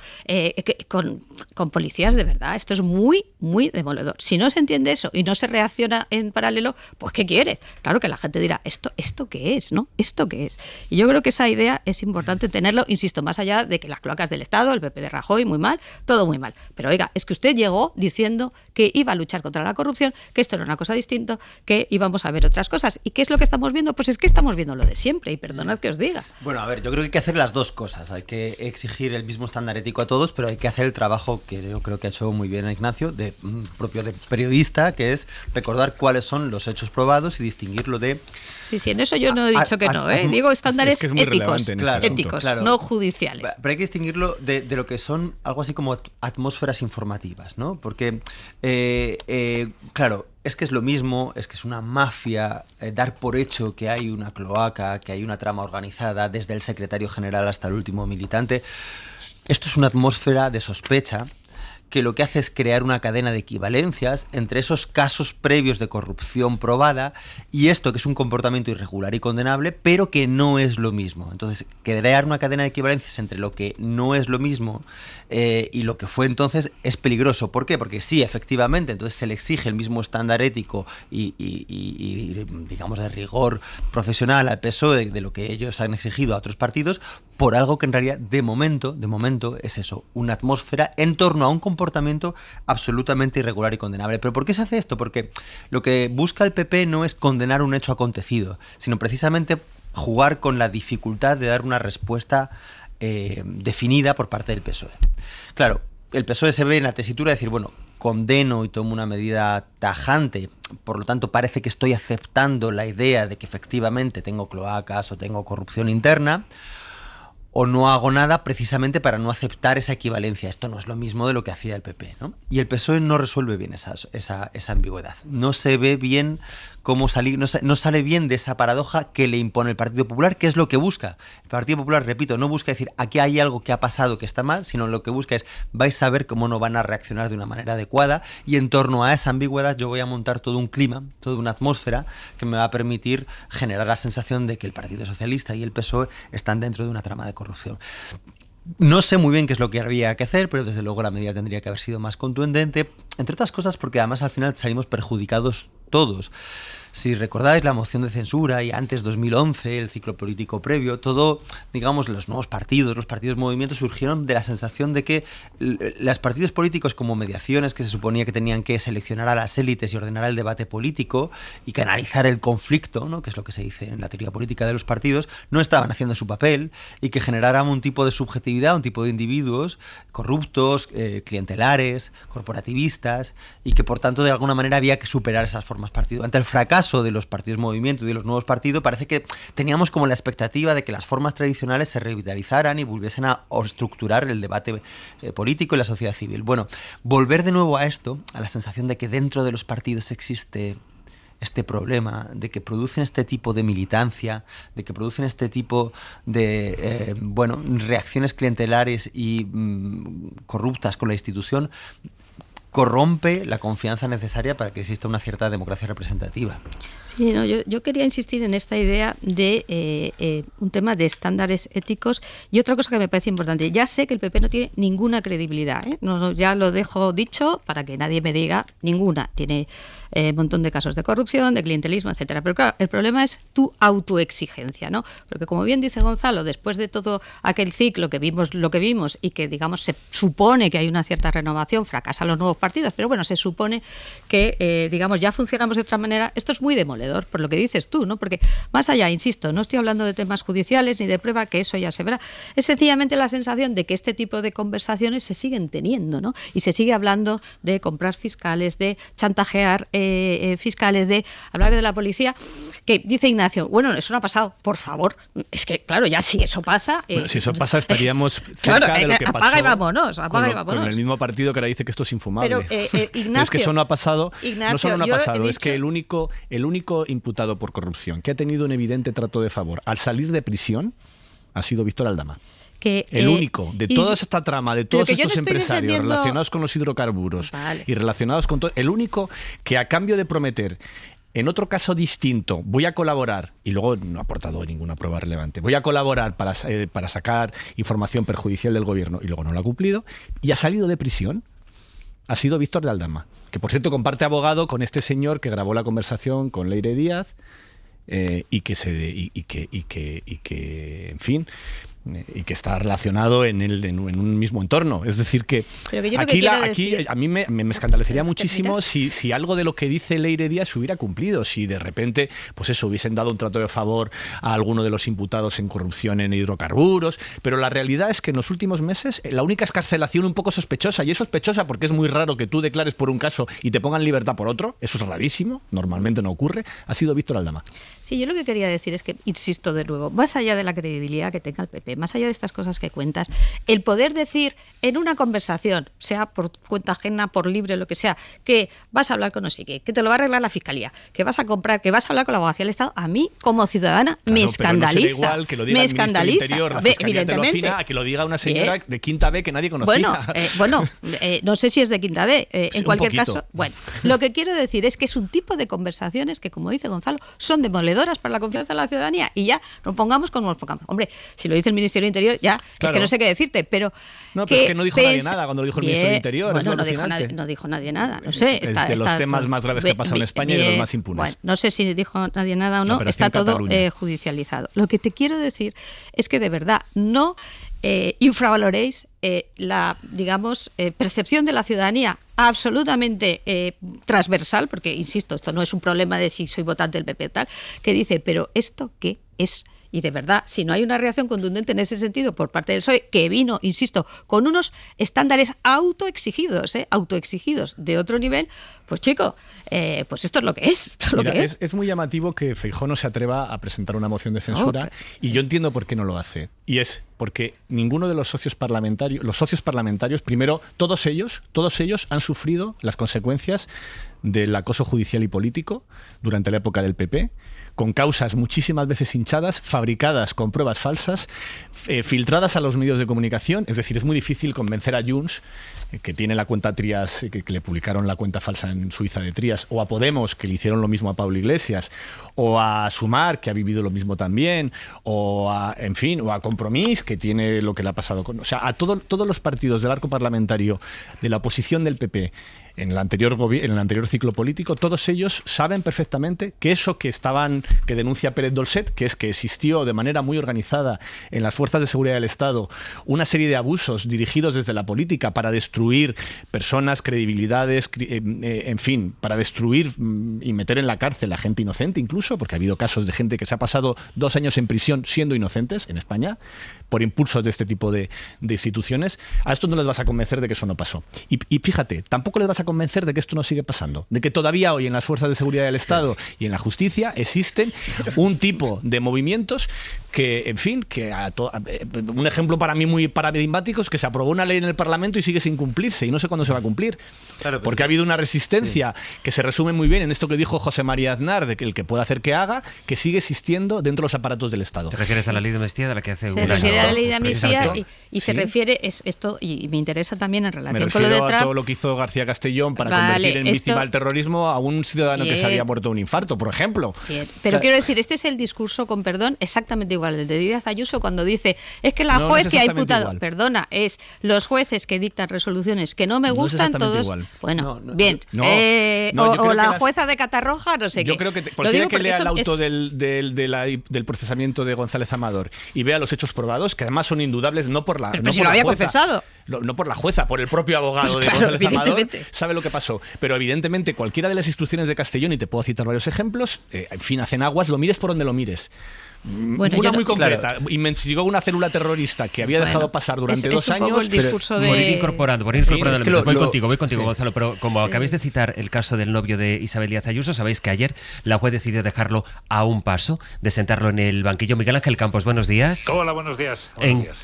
con policías de verdad. Esto es muy, muy demoledor. Si no se entiende eso y no se reacciona en paralelo, pues ¿qué quieres? Claro que la gente dirá, ¿esto qué es? ¿No? ¿Esto qué es? Y yo creo que esa idea es importante tenerlo, insisto, más allá de que las cloacas del Estado, el PP de Rajoy, muy mal, todo muy mal. Pero oiga, es que usted llegó diciendo que iba a luchar contra la corrupción, que esto era una cosa distinta, que íbamos a ver otras cosas. ¿Y qué es lo que estamos viendo? Pues es que estamos viendo lo de siempre, y perdonad que os diga. Bueno, a ver, yo creo que hay que hacer las dos cosas. Hay que exigir el mismo estándar ético a todos, pero hay que hacer el trabajo que yo creo que ha hecho muy bien Ignacio, propio de periodista, que es recordar cuáles son los hechos probados y distinguirlo de... Sí, en eso yo no he dicho que no, ¿eh? Digo estándares es éticos, claro, no judiciales. Pero hay que distinguirlo de lo que son algo así como atmósferas informativas, ¿no? Porque, claro, es que es lo mismo, es que es una mafia, dar por hecho que hay una cloaca, que hay una trama organizada desde el secretario general hasta el último militante. Esto es una atmósfera de sospecha que lo que hace es crear una cadena de equivalencias entre esos casos previos de corrupción probada y esto, que es un comportamiento irregular y condenable, pero que no es lo mismo. Entonces, crear una cadena de equivalencias entre lo que no es lo mismo y lo que fue entonces es peligroso. ¿Por qué? Porque sí, efectivamente, entonces se le exige el mismo estándar ético y digamos, de rigor profesional al PSOE de lo que ellos han exigido a otros partidos, por algo que en realidad de momento es eso, una atmósfera en torno a un comportamiento absolutamente irregular y condenable. ¿Pero por qué se hace esto? Porque lo que busca el PP no es condenar un hecho acontecido, sino precisamente jugar con la dificultad de dar una respuesta definida por parte del PSOE. Claro, el PSOE se ve en la tesitura de decir, bueno, condeno y tomo una medida tajante, por lo tanto parece que estoy aceptando la idea de que efectivamente tengo cloacas o tengo corrupción interna, o no hago nada precisamente para no aceptar esa equivalencia. Esto no es lo mismo de lo que hacía el PP, ¿no? Y el PSOE no resuelve bien esa ambigüedad. No se ve bien cómo salir, no sale bien de esa paradoja que le impone el Partido Popular, que es lo que busca. El Partido Popular, repito, no busca decir aquí hay algo que ha pasado que está mal, sino lo que busca es vais a ver cómo no van a reaccionar de una manera adecuada, y en torno a esa ambigüedad yo voy a montar todo un clima, toda una atmósfera que me va a permitir generar la sensación de que el Partido Socialista y el PSOE están dentro de una trama de corrupción. No sé muy bien qué es lo que habría que hacer, pero desde luego la medida tendría que haber sido más contundente, entre otras cosas porque además al final salimos perjudicados todos. Si recordáis la moción de censura y antes 2011, el ciclo político previo, todo, digamos, los nuevos partidos, movimientos surgieron de la sensación de que los partidos políticos como mediaciones que se suponía que tenían que seleccionar a las élites y ordenar el debate político y canalizar el conflicto, ¿no?, que es lo que se dice en la teoría política de los partidos, no estaban haciendo su papel y que generaran un tipo de subjetividad, un tipo de individuos corruptos, clientelares, corporativistas, y que por tanto de alguna manera había que superar esas formas partido. Ante el fracaso de los partidos movimiento y de los nuevos partidos, parece que teníamos como la expectativa de que las formas tradicionales se revitalizaran y volviesen a estructurar el debate político y la sociedad civil. Bueno, volver de nuevo a esto, a la sensación de que dentro de los partidos existe este problema, de que producen este tipo de militancia, de que producen este tipo de reacciones clientelares y corruptas con la institución, corrompe la confianza necesaria para que exista una cierta democracia representativa. Sí, no, yo quería insistir en esta idea de un tema de estándares éticos y otra cosa que me parece importante. Ya sé que el PP no tiene ninguna credibilidad, ¿eh? No, ya lo dejo dicho para que nadie me diga ninguna. Tiene un montón de casos de corrupción, de clientelismo, etcétera. Pero claro, el problema es tu autoexigencia, ¿no? Porque como bien dice Gonzalo, después de todo aquel ciclo que vimos, lo que vimos y que, digamos, se supone que hay una cierta renovación, fracasan los nuevos partidos, pero bueno, se supone que, digamos, ya funcionamos de otra manera. Esto es muy demoledor, por lo que dices tú, ¿no? Porque más allá, insisto, no estoy hablando de temas judiciales ni de prueba, que eso ya se verá. Es sencillamente la sensación de que este tipo de conversaciones se siguen teniendo, ¿no? Y se sigue hablando de comprar fiscales, de chantajear fiscales, de hablar de la policía, que dice Ignacio, bueno, eso no ha pasado, por favor. Es que, claro, ya si eso pasa... Bueno, si eso pasa, estaríamos cerca de lo que pasó apaga y vámonos, con el mismo partido que ahora dice que esto es infumable. Pero, Ignacio, es que eso no ha pasado, Ignacio, no solo no ha pasado, es que el único imputado por corrupción que ha tenido un evidente trato de favor al salir de prisión ha sido Víctor Aldama. El único, de toda esta trama, de todos estos empresarios relacionados con los hidrocarburos y relacionados con todo, el único que a cambio de prometer, en otro caso distinto, voy a colaborar, y luego no ha aportado ninguna prueba relevante, voy a colaborar para sacar información perjudicial del gobierno, y luego no lo ha cumplido, y ha salido de prisión, ha sido Víctor de Aldama, que por cierto comparte abogado con este señor que grabó la conversación con Leire Díaz, y que en fin, y que está relacionado en un mismo entorno. Es decir, que aquí a mí me escandalecería muchísimo si algo de lo que dice Leire Díaz se hubiera cumplido, si de repente pues eso, hubiesen dado un trato de favor a alguno de los imputados en corrupción en hidrocarburos, pero la realidad es que en los últimos meses la única excarcelación un poco sospechosa, y es sospechosa porque es muy raro que tú declares por un caso y te pongan libertad por otro, eso es rarísimo, normalmente no ocurre, ha sido Víctor Aldama. Sí, yo lo que quería decir es que, insisto de nuevo, más allá de la credibilidad que tenga el PP, más allá de estas cosas que cuentas, el poder decir en una conversación, sea por cuenta ajena, por libre, lo que sea, que vas a hablar con no sé qué, que te lo va a arreglar la Fiscalía, que vas a comprar, que vas a hablar con la Abogacía del Estado, a mí, como ciudadana, me escandaliza. Pero no será igual que lo diga el Ministro del Interior, la Fiscalía te lo afina, a que lo diga una señora de Quinta B que nadie conocía. Bueno, no sé si es de Quinta D, en cualquier caso. Bueno, lo que quiero decir es que es un tipo de conversaciones que, como dice Gonzalo, son demoledoras para la confianza de la ciudadanía y ya nos pongamos como nos pongamos. Hombre, si lo dice el Ministerio del Interior, ya es que no sé qué decirte, pero... No, pero es que no dijo nadie nada cuando lo dijo el Ministro del Interior. Bueno, no dijo nadie nada, no sé. Es de los temas más graves que ha pasado en España y de los más impunes. Bueno, no sé si dijo nadie nada o no, está todo judicializado. Lo que te quiero decir es que de verdad no infravaloréis la, digamos, percepción de la ciudadanía absolutamente transversal, porque, insisto, esto no es un problema de si soy votante del PP o tal, que dice, pero ¿esto qué es? Y de verdad, si no hay una reacción contundente en ese sentido por parte del PSOE, que vino, insisto, con unos estándares autoexigidos de otro nivel, pues chico, pues esto es lo que es. Es muy llamativo que Feijóo no se atreva a presentar una moción de censura y yo entiendo por qué no lo hace. Y es porque ninguno de los socios parlamentarios, primero, todos ellos han sufrido las consecuencias del acoso judicial y político durante la época del PP, con causas muchísimas veces hinchadas, fabricadas con pruebas falsas, filtradas a los medios de comunicación. Es decir, es muy difícil convencer a Junts, que tiene la cuenta Trias, que le publicaron la cuenta falsa en Suiza de Trias, o a Podemos, que le hicieron lo mismo a Pablo Iglesias, o a Sumar, que ha vivido lo mismo también, o a Compromís, que tiene lo que le ha pasado con... O sea, a todos los partidos del arco parlamentario de la oposición del PP en el anterior ciclo político, todos ellos saben perfectamente que eso que denuncia Pérez Dolcet, que es que existió de manera muy organizada en las fuerzas de seguridad del Estado una serie de abusos dirigidos desde la política para destruir personas, credibilidades, en fin, para destruir y meter en la cárcel a gente inocente incluso, porque ha habido casos de gente que se ha pasado 2 años en prisión siendo inocentes en España por impulsos de este tipo de instituciones. A estos no les vas a convencer de que eso no pasó. Y fíjate, tampoco les vas a convencer de que esto no sigue pasando, de que todavía hoy en las fuerzas de seguridad del Estado y en la justicia existen un tipo de movimientos que, en fin, un ejemplo para mí muy paradigmático es que se aprobó una ley en el Parlamento y sigue sin cumplirse y no sé cuándo se va a cumplir. Claro, porque ha habido una resistencia que se resume muy bien en esto que dijo José María Aznar, de que el que pueda hacer que haga, que sigue existiendo dentro de los aparatos del Estado. ¿Te refieres a la ley de amnistía de la que hace un año? Se refiere a la ley de amnistía y se refiere esto, y me interesa también en relación con lo de Trump. A todo lo que hizo García Castellón para convertir en víctima del terrorismo a un ciudadano que se había muerto de un infarto, por ejemplo. Pero quiero decir, este es el discurso, con perdón, exactamente igual el de Díaz Ayuso cuando dice, es que la juez que ha imputado, igual. Perdona, es los jueces que dictan resoluciones que no me gustan, todos igual. Bueno, bien, o la jueza de Catarroja, no sé qué. Yo creo que cualquiera que lea el auto del procesamiento de González Amador y vea los hechos probados, que además son indudables, no por la pero si lo había confesado. No por la jueza, por el propio abogado de González Amador, sabe lo que pasó. Pero evidentemente cualquiera de las instrucciones de Castellón, y te puedo citar varios ejemplos, en fin, hacen aguas, lo mires por donde lo mires. Bueno, una muy concreta, investigó una célula terrorista que había dejado pasar durante 2 años. Por ir incorporando elementos. Voy contigo, Gonzalo, pero como acabáis de citar el caso del novio de Isabel Díaz Ayuso, sabéis que ayer la juez decidió dejarlo a un paso, de sentarlo en el banquillo. Miguel Ángel Campos, buenos días. Hola, buenos días.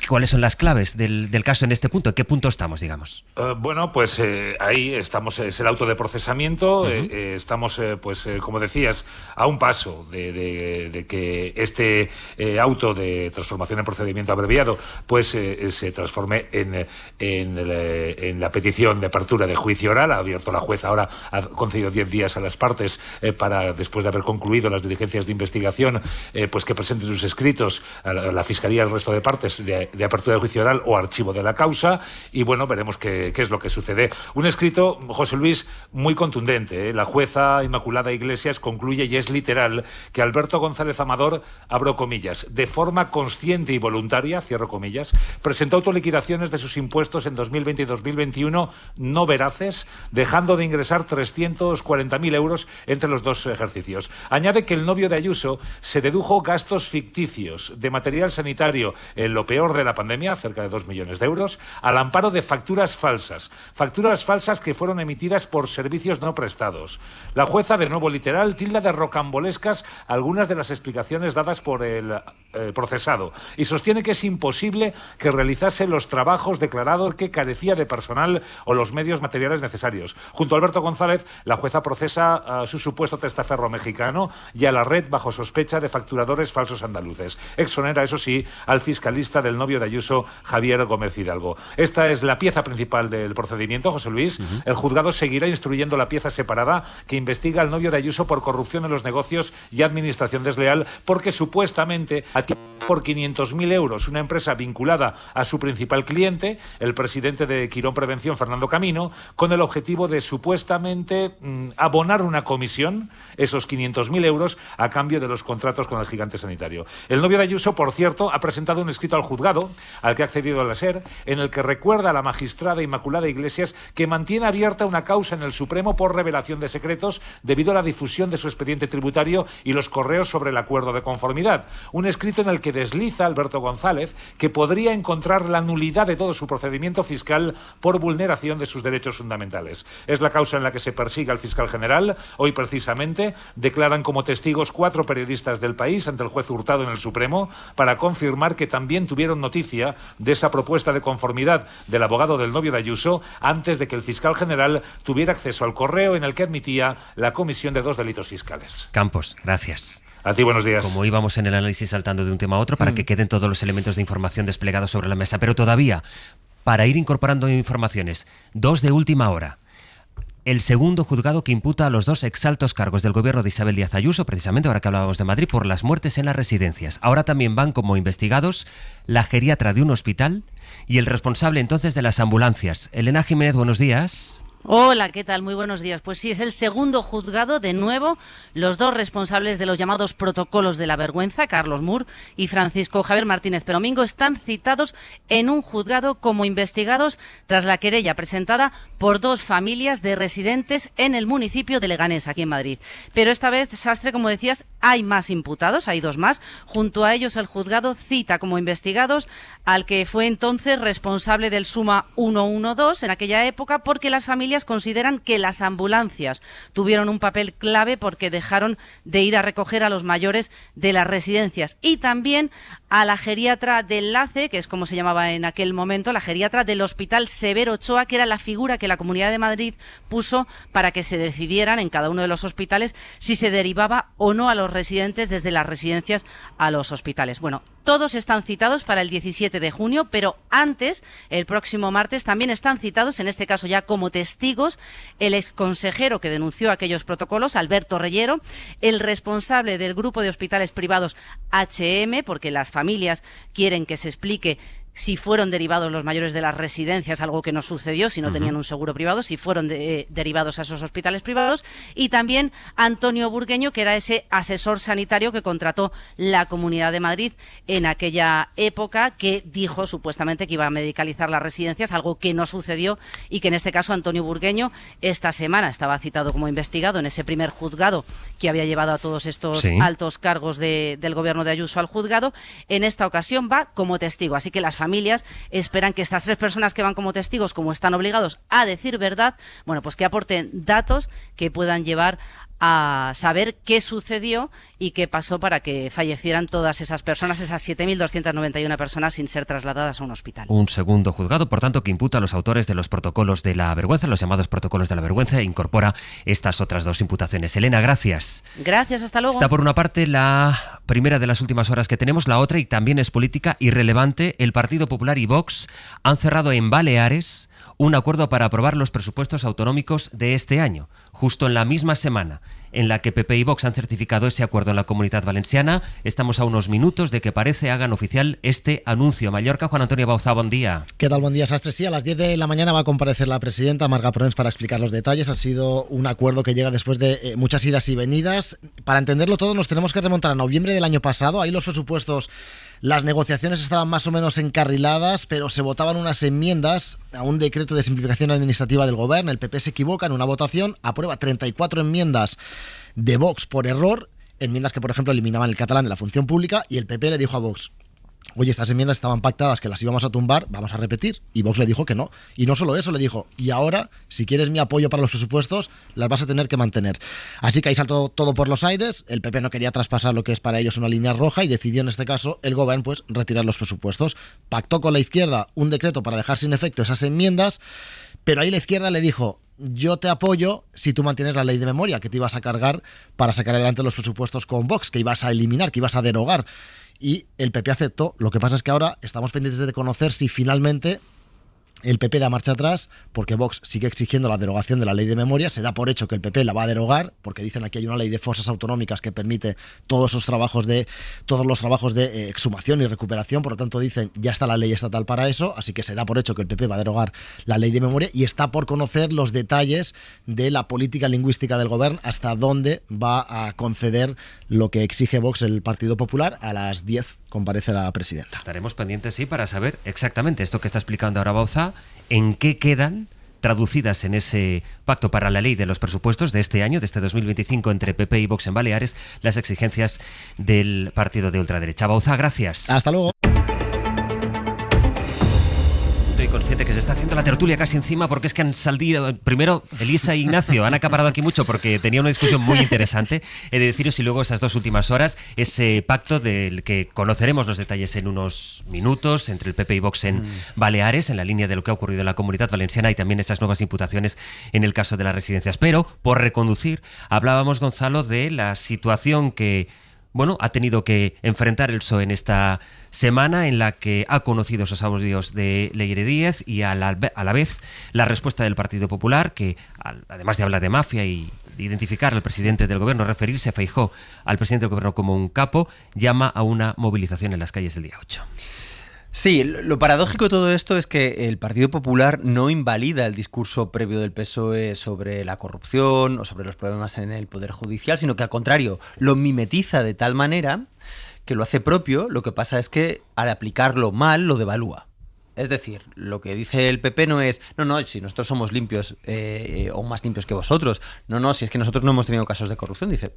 ¿Cuáles son las claves del caso en este punto? ¿En qué punto estamos, digamos? Bueno, pues ahí estamos, es el auto de procesamiento, estamos, como decías, a un paso de que este auto de transformación en procedimiento abreviado pues se transforme en la petición de apertura de juicio oral. Ha abierto la juez ahora, ha concedido 10 días a las partes para, después de haber concluido las diligencias de investigación, pues que presenten sus escritos a la Fiscalía y al resto de partes de apertura de juicio oral o archivo de la causa, y bueno, veremos qué es lo que sucede. Un escrito, José Luis, muy contundente. La jueza Inmaculada Iglesias concluye, y es literal, que Alberto González Amador abro comillas, de forma consciente y voluntaria, cierro comillas, presentó autoliquidaciones de sus impuestos en 2020 y 2021 no veraces, dejando de ingresar 340.000 euros entre los dos ejercicios. Añade que el novio de Ayuso se dedujo gastos ficticios de material sanitario en lo peor de la pandemia, cerca de 2 millones de euros, al amparo de facturas falsas que fueron emitidas por servicios no prestados. La jueza, de nuevo literal, tilda de rocambolescas algunas de las explicaciones dadas por el procesado y sostiene que es imposible que realizase los trabajos declarados, que carecía de personal o los medios materiales necesarios. Junto a Alberto González, la jueza procesa a su supuesto testaferro mexicano y a la red bajo sospecha de facturadores falsos andaluces. Exonera, eso sí, al fiscalista del novio de Ayuso, Javier Gómez Hidalgo. Esta es la pieza principal del procedimiento, José Luis. El juzgado seguirá instruyendo la pieza separada que investiga al novio de Ayuso por corrupción en los negocios y administración desleal, porque supuestamente adquirió por 500.000 euros una empresa vinculada a su principal cliente, el presidente de Quirón Prevención, Fernando Camino, con el objetivo de supuestamente abonar una comisión, esos 500.000 euros, a cambio de los contratos con el gigante sanitario. El novio de Ayuso, por cierto, ha presentado un escrito al juzgado, al que ha accedido la SER, en el que recuerda a la magistrada Inmaculada Iglesias que mantiene abierta una causa en el Supremo por revelación de secretos debido a la difusión de su expediente tributario y los correos sobre el acuerdo de conformidad. Un escrito en el que desliza Alberto González que podría encontrar la nulidad de todo su procedimiento fiscal por vulneración de sus derechos fundamentales. Es la causa en la que se persigue al fiscal general. Hoy, precisamente, declaran como testigos 4 periodistas del País ante el juez Hurtado en el Supremo para confirmar que también tuvieron noticia de esa propuesta de conformidad del abogado del novio de Ayuso antes de que el fiscal general tuviera acceso al correo en el que admitía la comisión de 2 delitos fiscales. Campos, gracias. A ti, buenos días. Como íbamos en el análisis saltando de un tema a otro para que queden todos los elementos de información desplegados sobre la mesa, pero todavía, para ir incorporando informaciones, 2 de última hora. El segundo juzgado que imputa a los 2 exaltos cargos del gobierno de Isabel Díaz Ayuso, precisamente ahora que hablábamos de Madrid, por las muertes en las residencias. Ahora también van como investigados la geriatra de un hospital y el responsable entonces de las ambulancias. Elena Jiménez, buenos días. Hola, ¿qué tal? Muy buenos días. Pues sí, es el segundo juzgado, de nuevo, los 2 responsables de los llamados protocolos de la vergüenza, Carlos Mur y Francisco Javier Martínez Peromingo, están citados en un juzgado como investigados tras la querella presentada por 2 familias de residentes en el municipio de Leganés, aquí en Madrid. Pero esta vez, Sastre, como decías, hay más imputados, hay 2 más. Junto a ellos, el juzgado cita como investigados al que fue entonces responsable del Suma 112 en aquella época, porque las familias consideran que las ambulancias tuvieron un papel clave porque dejaron de ir a recoger a los mayores de las residencias, y también a la geriatra del LACE, que es como se llamaba en aquel momento, la geriatra del Hospital Severo Ochoa, que era la figura que la Comunidad de Madrid puso para que se decidieran en cada uno de los hospitales si se derivaba o no a los residentes desde las residencias a los hospitales. Bueno, todos están citados para el 17 de junio, pero antes, el próximo martes, también están citados, en este caso ya como testigos, el exconsejero que denunció aquellos protocolos, Alberto Reyero, el responsable del grupo de hospitales privados HM, porque las familias quieren que se explique si fueron derivados los mayores de las residencias, algo que no sucedió, si no tenían un seguro privado, si fueron derivados a esos hospitales privados, y también Antonio Burgueño, que era ese asesor sanitario que contrató la Comunidad de Madrid en aquella época, que dijo supuestamente que iba a medicalizar las residencias, algo que no sucedió, y que en este caso Antonio Burgueño esta semana estaba citado como investigado en ese primer juzgado que había llevado a todos estos altos cargos del gobierno de Ayuso al juzgado. En esta ocasión va como testigo, así que las familias esperan que estas 3 personas que van como testigos, como están obligados a decir verdad, bueno, pues que aporten datos que puedan llevar a saber qué sucedió y qué pasó para que fallecieran todas esas personas, esas 7.291 personas, sin ser trasladadas a un hospital. Un segundo juzgado, por tanto, que imputa a los autores de los protocolos de la vergüenza, los llamados protocolos de la vergüenza, e incorpora estas otras 2 imputaciones. Elena, gracias. Gracias, hasta luego. Está por una parte la primera de las últimas horas que tenemos, la otra, y también es política y relevante. El Partido Popular y Vox han cerrado en Baleares un acuerdo para aprobar los presupuestos autonómicos de este año, justo en la misma semana en la que PP y Vox han certificado ese acuerdo en la Comunidad Valenciana. Estamos a unos minutos de que parece hagan oficial este anuncio. Mallorca, Juan Antonio Bauzá, buen día. ¿Qué tal? Buen día, Sastre. Sí, a las 10 de la mañana va a comparecer la presidenta Marga Provence para explicar los detalles. Ha sido un acuerdo que llega después de muchas idas y venidas. Para entenderlo todo nos tenemos que remontar a noviembre del año pasado. Ahí los presupuestos, las negociaciones estaban más o menos encarriladas, pero se votaban unas enmiendas a un decreto de simplificación administrativa del Gobierno. El PP se equivoca en una votación, aprueba 34 enmiendas de Vox por error, enmiendas que, por ejemplo, eliminaban el catalán de la función pública, y el PP le dijo a Vox: oye, estas enmiendas estaban pactadas, que las íbamos a tumbar, vamos a repetir. Y Vox le dijo que no. Y no solo eso, le dijo: y ahora, si quieres mi apoyo para los presupuestos, las vas a tener que mantener. Así que ahí saltó todo por los aires. El PP no quería traspasar lo que es para ellos una línea roja y decidió en este caso el Gobierno pues retirar los presupuestos. Pactó con la izquierda un decreto para dejar sin efecto esas enmiendas, pero ahí la izquierda le dijo: yo te apoyo si tú mantienes la ley de memoria que te ibas a cargar para sacar adelante los presupuestos con Vox, que ibas a eliminar, que ibas a derogar. Y el PP aceptó. Lo que pasa es que ahora estamos pendientes de conocer si finalmente el PP da marcha atrás, porque Vox sigue exigiendo la derogación de la ley de memoria. Se da por hecho que el PP la va a derogar, porque dicen aquí hay una ley de fosas autonómicas que permite todos los trabajos de exhumación y recuperación. Por lo tanto, dicen ya está la ley estatal para eso, así que se da por hecho que el PP va a derogar la ley de memoria, y está por conocer los detalles de la política lingüística del Gobierno, hasta dónde va a conceder lo que exige Vox, el Partido Popular. A las 10 comparece la presidenta. Estaremos pendientes, sí, para saber exactamente esto que está explicando ahora Bauzá, en qué quedan traducidas en ese pacto para la ley de los presupuestos de este año, de este 2025, entre PP y Vox en Baleares, las exigencias del partido de ultraderecha. Bauzá, gracias. Hasta luego. Estoy consciente que se está haciendo la tertulia casi encima, porque es que han salido, primero Elisa e Ignacio han acaparado aquí mucho porque tenía una discusión muy interesante. He de deciros, y luego esas dos últimas horas, ese pacto del que conoceremos los detalles en unos minutos entre el PP y Vox en Baleares, en la línea de lo que ha ocurrido en la Comunidad Valenciana, y también esas nuevas imputaciones en el caso de las residencias. Pero, por reconducir, hablábamos, Gonzalo, de la situación que ha tenido que enfrentar el PSOE en esta semana, en la que ha conocido esos audios de Leire Díez y a la vez la respuesta del Partido Popular, que además de hablar de mafia y de identificar al presidente del Gobierno, referirse a Feijóo, al presidente del Gobierno, como un capo, llama a una movilización en las calles del día 8. Sí, lo paradójico de todo esto es que el Partido Popular no invalida el discurso previo del PSOE sobre la corrupción o sobre los problemas en el Poder Judicial, sino que al contrario, lo mimetiza de tal manera que lo hace propio. Lo que pasa es que al aplicarlo mal lo devalúa. Es decir, lo que dice el PP no es: no, si nosotros somos limpios o más limpios que vosotros. No, si es que nosotros no hemos tenido casos de corrupción. Dice: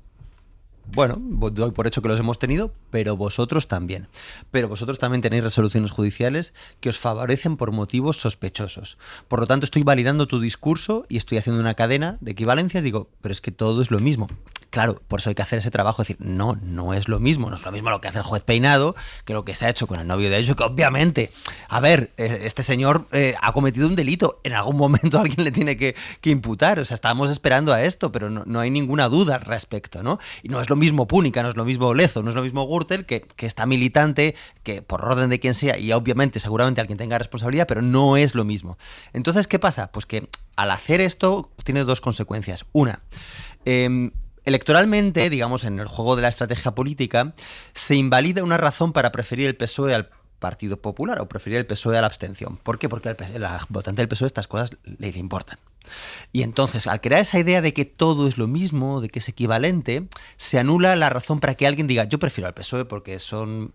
bueno, doy por hecho que los hemos tenido, pero vosotros también. Pero vosotros también tenéis resoluciones judiciales que os favorecen por motivos sospechosos. Por lo tanto, estoy validando tu discurso y estoy haciendo una cadena de equivalencias. Digo, pero es que todo es lo mismo. Claro, por eso hay que hacer ese trabajo, decir, no es lo mismo. No es lo mismo lo que hace el juez Peinado que lo que se ha hecho con el novio de Ayuso, que obviamente, a ver, este señor ha cometido un delito. En algún momento alguien le tiene que imputar. O sea, estábamos esperando a esto, pero no hay ninguna duda al respecto, ¿no? Y no es lo mismo Púnica, no es lo mismo Lezo, no es lo mismo Gürtel, que está militante, que por orden de quien sea, y obviamente seguramente alguien tenga responsabilidad, pero no es lo mismo. Entonces, ¿qué pasa? Pues que al hacer esto tiene dos consecuencias. Una, electoralmente, digamos, en el juego de la estrategia política, se invalida una razón para preferir el PSOE al Partido Popular o preferir el PSOE a la abstención. ¿Por qué? Porque al votante del PSOE estas cosas le importan. Y entonces, al crear esa idea de que todo es lo mismo, de que es equivalente, se anula la razón para que alguien diga: yo prefiero al PSOE porque son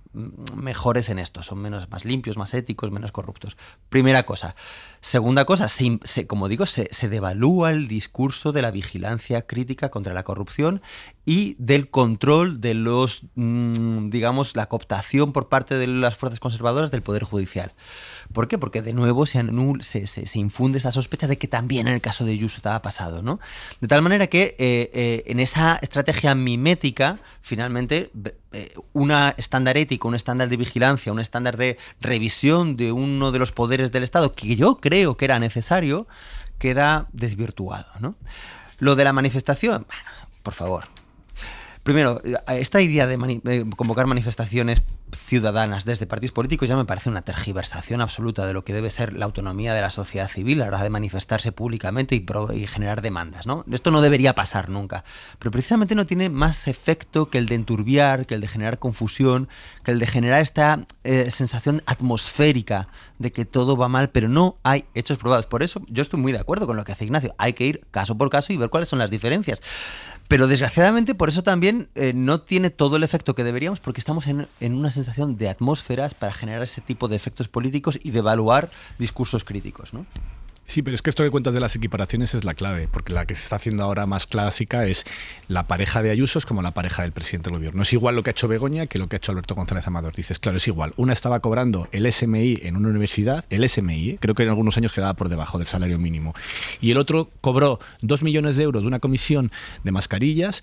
mejores en esto, son más limpios, más éticos, menos corruptos. Primera cosa. Segunda cosa, como digo, se devalúa el discurso de la vigilancia crítica contra la corrupción y del control de los, la cooptación por parte de las fuerzas conservadoras del Poder Judicial. ¿Por qué? Porque de nuevo se infunde esa sospecha de que también en el caso de Ayuso estaba pasado, ¿no? De tal manera que en esa estrategia mimética, finalmente, un estándar ético, un estándar de vigilancia, un estándar de revisión de uno de los poderes del Estado, que yo creo que era necesario, queda desvirtuado, ¿no? Lo de la manifestación, por favor. Primero, esta idea de convocar manifestaciones ciudadanas desde partidos políticos ya me parece una tergiversación absoluta de lo que debe ser la autonomía de la sociedad civil a la hora de manifestarse públicamente y generar demandas, ¿no? Esto no debería pasar nunca, pero precisamente no tiene más efecto que el de enturbiar, que el de generar confusión, que el de generar esta sensación atmosférica de que todo va mal, pero no hay hechos probados. Por eso yo estoy muy de acuerdo con lo que hace Ignacio, hay que ir caso por caso y ver cuáles son las diferencias. Pero desgraciadamente por eso también no tiene todo el efecto que deberíamos, porque estamos en una sensación de atmósferas para generar ese tipo de efectos políticos y de evaluar discursos críticos, ¿no? Sí, pero es que esto que cuentas de las equiparaciones es la clave, porque la que se está haciendo ahora más clásica es la pareja de Ayuso es como la pareja del presidente del gobierno. Es igual lo que ha hecho Begoña que lo que ha hecho Alberto González Amador. Dices, claro, es igual. Una estaba cobrando el SMI en una universidad, el SMI, creo que en algunos años quedaba por debajo del salario mínimo, y el otro cobró 2 millones de euros de una comisión de mascarillas.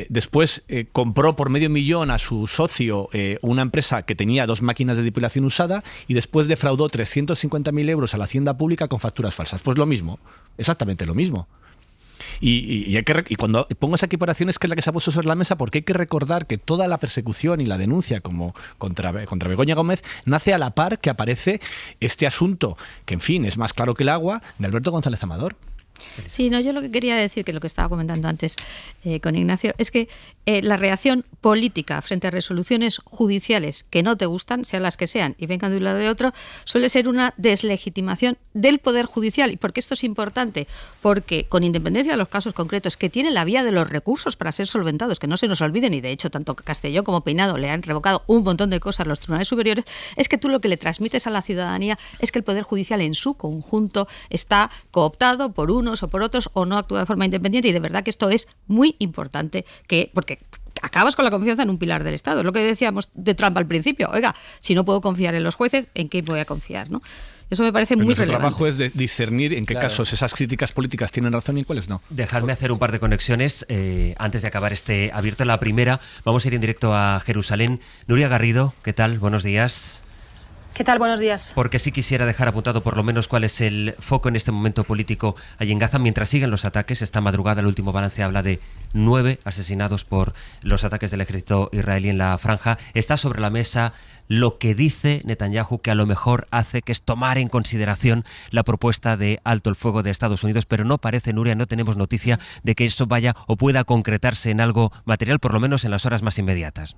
Después compró por $500,000 a su socio una empresa que tenía 2 máquinas de depilación usada y después defraudó 350.000 euros a la hacienda pública con facturas falsas. Pues lo mismo, exactamente lo mismo. Y cuando pongo esa equiparación es que es la que se ha puesto sobre la mesa, porque hay que recordar que toda la persecución y la denuncia como contra Begoña Gómez nace a la par que aparece este asunto, que en fin es más claro que el agua, de Alberto González Amador. Sí, no, yo lo que quería decir, que lo que estaba comentando antes con Ignacio, es que la reacción política frente a resoluciones judiciales que no te gustan, sean las que sean, y vengan de un lado o de otro, suele ser una deslegitimación del Poder Judicial. ¿Y por qué esto es importante? Porque con independencia de los casos concretos que tienen la vía de los recursos para ser solventados, que no se nos olviden, y de hecho tanto Castelló como Peinado le han revocado un montón de cosas a los tribunales superiores, es que tú lo que le transmites a la ciudadanía es que el Poder Judicial en su conjunto está cooptado por unos o por otros o no actúa de forma independiente, y de verdad que esto es muy importante, porque acabas con la confianza en un pilar del Estado. Es lo que decíamos de Trump al principio. Oiga, si no puedo confiar en los jueces, ¿en qué voy a confiar, no? Eso me parece muy relevante. Nuestro trabajo es discernir en qué casos esas críticas políticas tienen razón y en cuáles no. Dejadme hacer un par de conexiones antes de acabar este abierto. La primera, vamos a ir en directo a Jerusalén. Nuria Garrido, ¿qué tal? Buenos días. ¿Qué tal? Buenos días. Porque sí quisiera dejar apuntado por lo menos cuál es el foco en este momento político allí en Gaza. Mientras siguen los ataques, esta madrugada el último balance habla de 9 asesinados por los ataques del ejército israelí en la franja. Está sobre la mesa lo que dice Netanyahu, que a lo mejor hace, que es tomar en consideración la propuesta de alto el fuego de Estados Unidos, pero no parece, Nuria, no tenemos noticia de que eso vaya o pueda concretarse en algo material, por lo menos en las horas más inmediatas.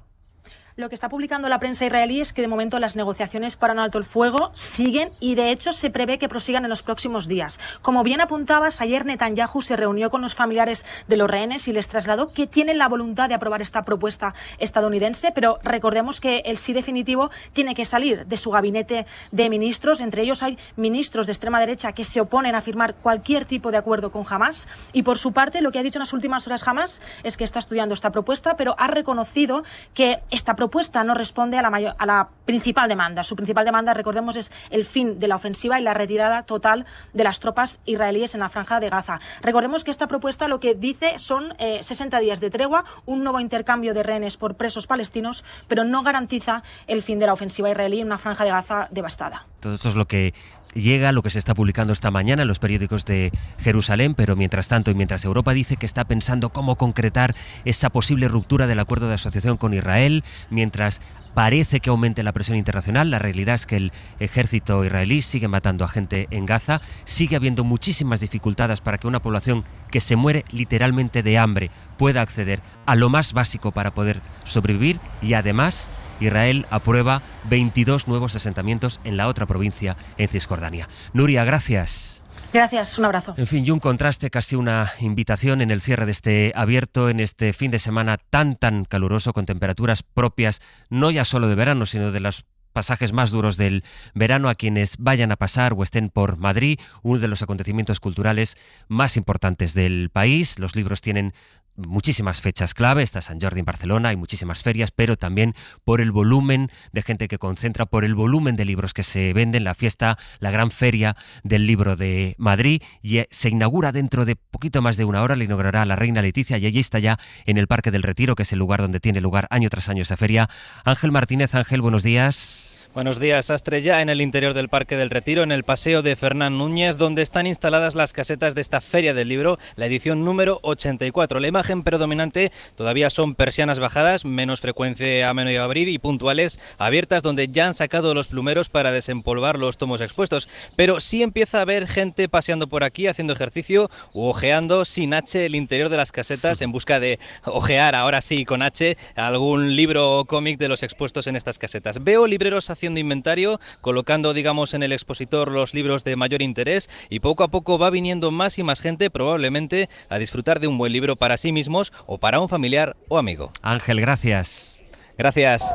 Lo que está publicando la prensa israelí es que de momento las negociaciones para un alto el fuego siguen y de hecho se prevé que prosigan en los próximos días. Como bien apuntabas, ayer Netanyahu se reunió con los familiares de los rehenes y les trasladó que tienen la voluntad de aprobar esta propuesta estadounidense, pero recordemos que el sí definitivo tiene que salir de su gabinete de ministros. Entre ellos hay ministros de extrema derecha que se oponen a firmar cualquier tipo de acuerdo con Hamás, y por su parte lo que ha dicho en las últimas horas Hamás es que está estudiando esta propuesta, pero ha reconocido que esta propuesta no responde a la principal demanda. Su principal demanda, recordemos, es el fin de la ofensiva y la retirada total de las tropas israelíes en la franja de Gaza. Recordemos que esta propuesta lo que dice son 60 días de tregua, un nuevo intercambio de rehenes por presos palestinos, pero no garantiza el fin de la ofensiva israelí en una franja de Gaza devastada. Todo esto es lo que llega, lo que se está publicando esta mañana en los periódicos de Jerusalén, pero mientras tanto y mientras Europa dice que está pensando cómo concretar esa posible ruptura del acuerdo de asociación con Israel, mientras parece que aumente la presión internacional, la realidad es que el ejército israelí sigue matando a gente en Gaza, sigue habiendo muchísimas dificultades para que una población que se muere literalmente de hambre pueda acceder a lo más básico para poder sobrevivir, y además Israel aprueba 22 nuevos asentamientos en la otra provincia, en Cisjordania. Nuria, gracias. Gracias, un abrazo. En fin, y un contraste, casi una invitación en el cierre de este abierto, en este fin de semana tan caluroso, con temperaturas propias, no ya solo de verano, sino de los pasajes más duros del verano. A quienes vayan a pasar o estén por Madrid, uno de los acontecimientos culturales más importantes del país. Los libros tienen muchísimas fechas clave, está San Jordi en Barcelona, hay muchísimas ferias, pero también por el volumen de gente que concentra, por el volumen de libros que se venden, la fiesta, la gran feria del libro de Madrid, y se inaugura dentro de poquito más de una hora, la inaugurará la reina Leticia, y allí está ya en el Parque del Retiro, que es el lugar donde tiene lugar año tras año esa feria. Ángel Martínez. Ángel, buenos días. Buenos días. Sastre ya en el interior del Parque del Retiro, en el Paseo de Fernán Núñez, donde están instaladas las casetas de esta Feria del Libro, la edición número 84. La imagen predominante todavía son persianas bajadas, menos frecuencia a medio abrir y puntuales abiertas, donde ya han sacado los plumeros para desempolvar los tomos expuestos. Pero sí empieza a haber gente paseando por aquí, haciendo ejercicio u ojeando sin H el interior de las casetas en busca de ojear, ahora sí con H, algún libro o cómic de los expuestos en estas casetas. Veo libreros haciendo inventario, colocando, digamos, en el expositor los libros de mayor interés, y poco a poco va viniendo más y más gente, probablemente a disfrutar de un buen libro para sí mismos o para un familiar o amigo. Ángel, gracias. Gracias.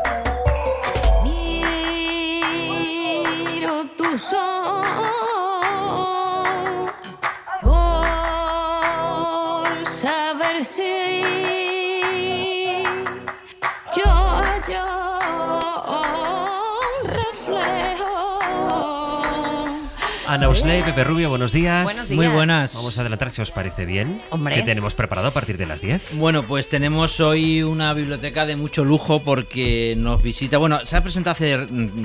Miro tus ojos por saber si yo Ana Osley, Pepe Rubio, buenos días. Buenos días. Muy buenas. Vamos a adelantar, si os parece bien. Hombre. ¿Qué tenemos preparado a partir de las 10? Bueno, pues tenemos hoy una biblioteca de mucho lujo porque nos visita... Bueno, se ha presentado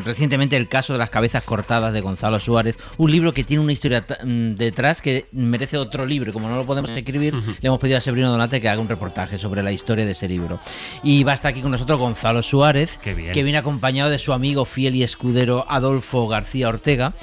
recientemente el caso de las cabezas cortadas de Gonzalo Suárez, un libro que tiene una historia detrás que merece otro libro. Como no lo podemos escribir, le hemos pedido a Severino Donate que haga un reportaje sobre la historia de ese libro. Y va a estar aquí con nosotros Gonzalo Suárez, que viene acompañado de su amigo fiel y escudero Adolfo García Ortega.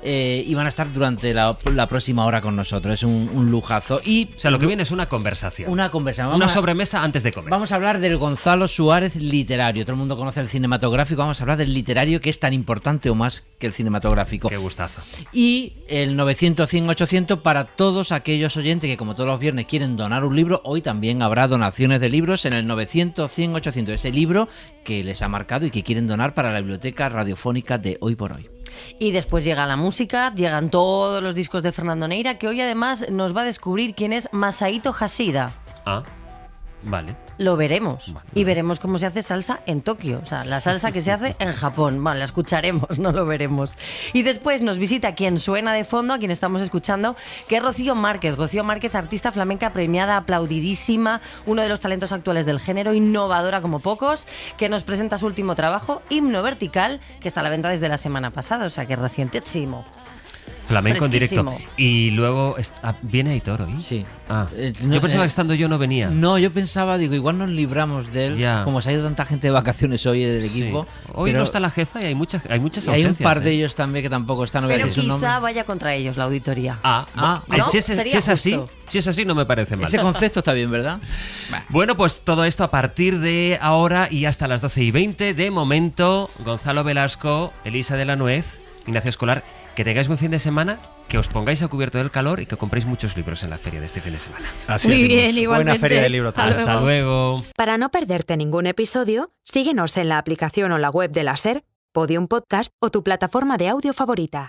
Y van a estar durante la próxima hora con nosotros. Es un lujazo. Y, o sea, lo que viene es una conversación. Una conversación. Una sobremesa antes de comer. Vamos a hablar del Gonzalo Suárez literario. Todo el mundo conoce el cinematográfico. Vamos a hablar del literario, que es tan importante o más que el cinematográfico. Qué gustazo. Y el 900-100-800 para todos aquellos oyentes que, como todos los viernes, quieren donar un libro. Hoy también habrá donaciones de libros en el 900-100-800. Ese libro que les ha marcado y que quieren donar para la biblioteca radiofónica de Hoy por Hoy. Y después llega la música, llegan todos los discos de Fernando Neira, que hoy además nos va a descubrir quién es Masaito Hashida. Ah, vale. Lo veremos. Vale. Y veremos cómo se hace salsa en Tokio. O sea, la salsa que se hace en Japón. Bueno, la escucharemos, no lo veremos. Y después nos visita quien suena de fondo, a quien estamos escuchando, que es Rocío Márquez. Rocío Márquez, artista flamenca premiada, aplaudidísima, uno de los talentos actuales del género, innovadora como pocos, que nos presenta su último trabajo, Himno Vertical, que está a la venta desde la semana pasada, o sea que es recientísimo. Flamenco en directo. Y luego viene Aitor hoy. Sí. Yo pensaba que estando yo no venía. No, yo pensaba, digo, igual nos libramos de él. Ya. Como se ha ido tanta gente de vacaciones hoy del equipo. Sí. Hoy no está la jefa y hay muchas ausencias. Hay un par de ellos también que tampoco están. Pero quizá vaya contra ellos la auditoría. ¿no? Si es así, no me parece mal. Ese concepto está bien, ¿verdad? Bueno, pues todo esto a partir de ahora y hasta las 12:20. De momento, Gonzalo Velasco, Elisa de la Nuez, Ignacio Escolar. Que tengáis buen fin de semana, que os pongáis a cubierto del calor y que compréis muchos libros en la feria de este fin de semana. Así muy bien, igualmente. Buena feria de libros. Hasta luego. Para no perderte ningún episodio, síguenos en la aplicación o la web de la SER, Podium Podcast o tu plataforma de audio favorita.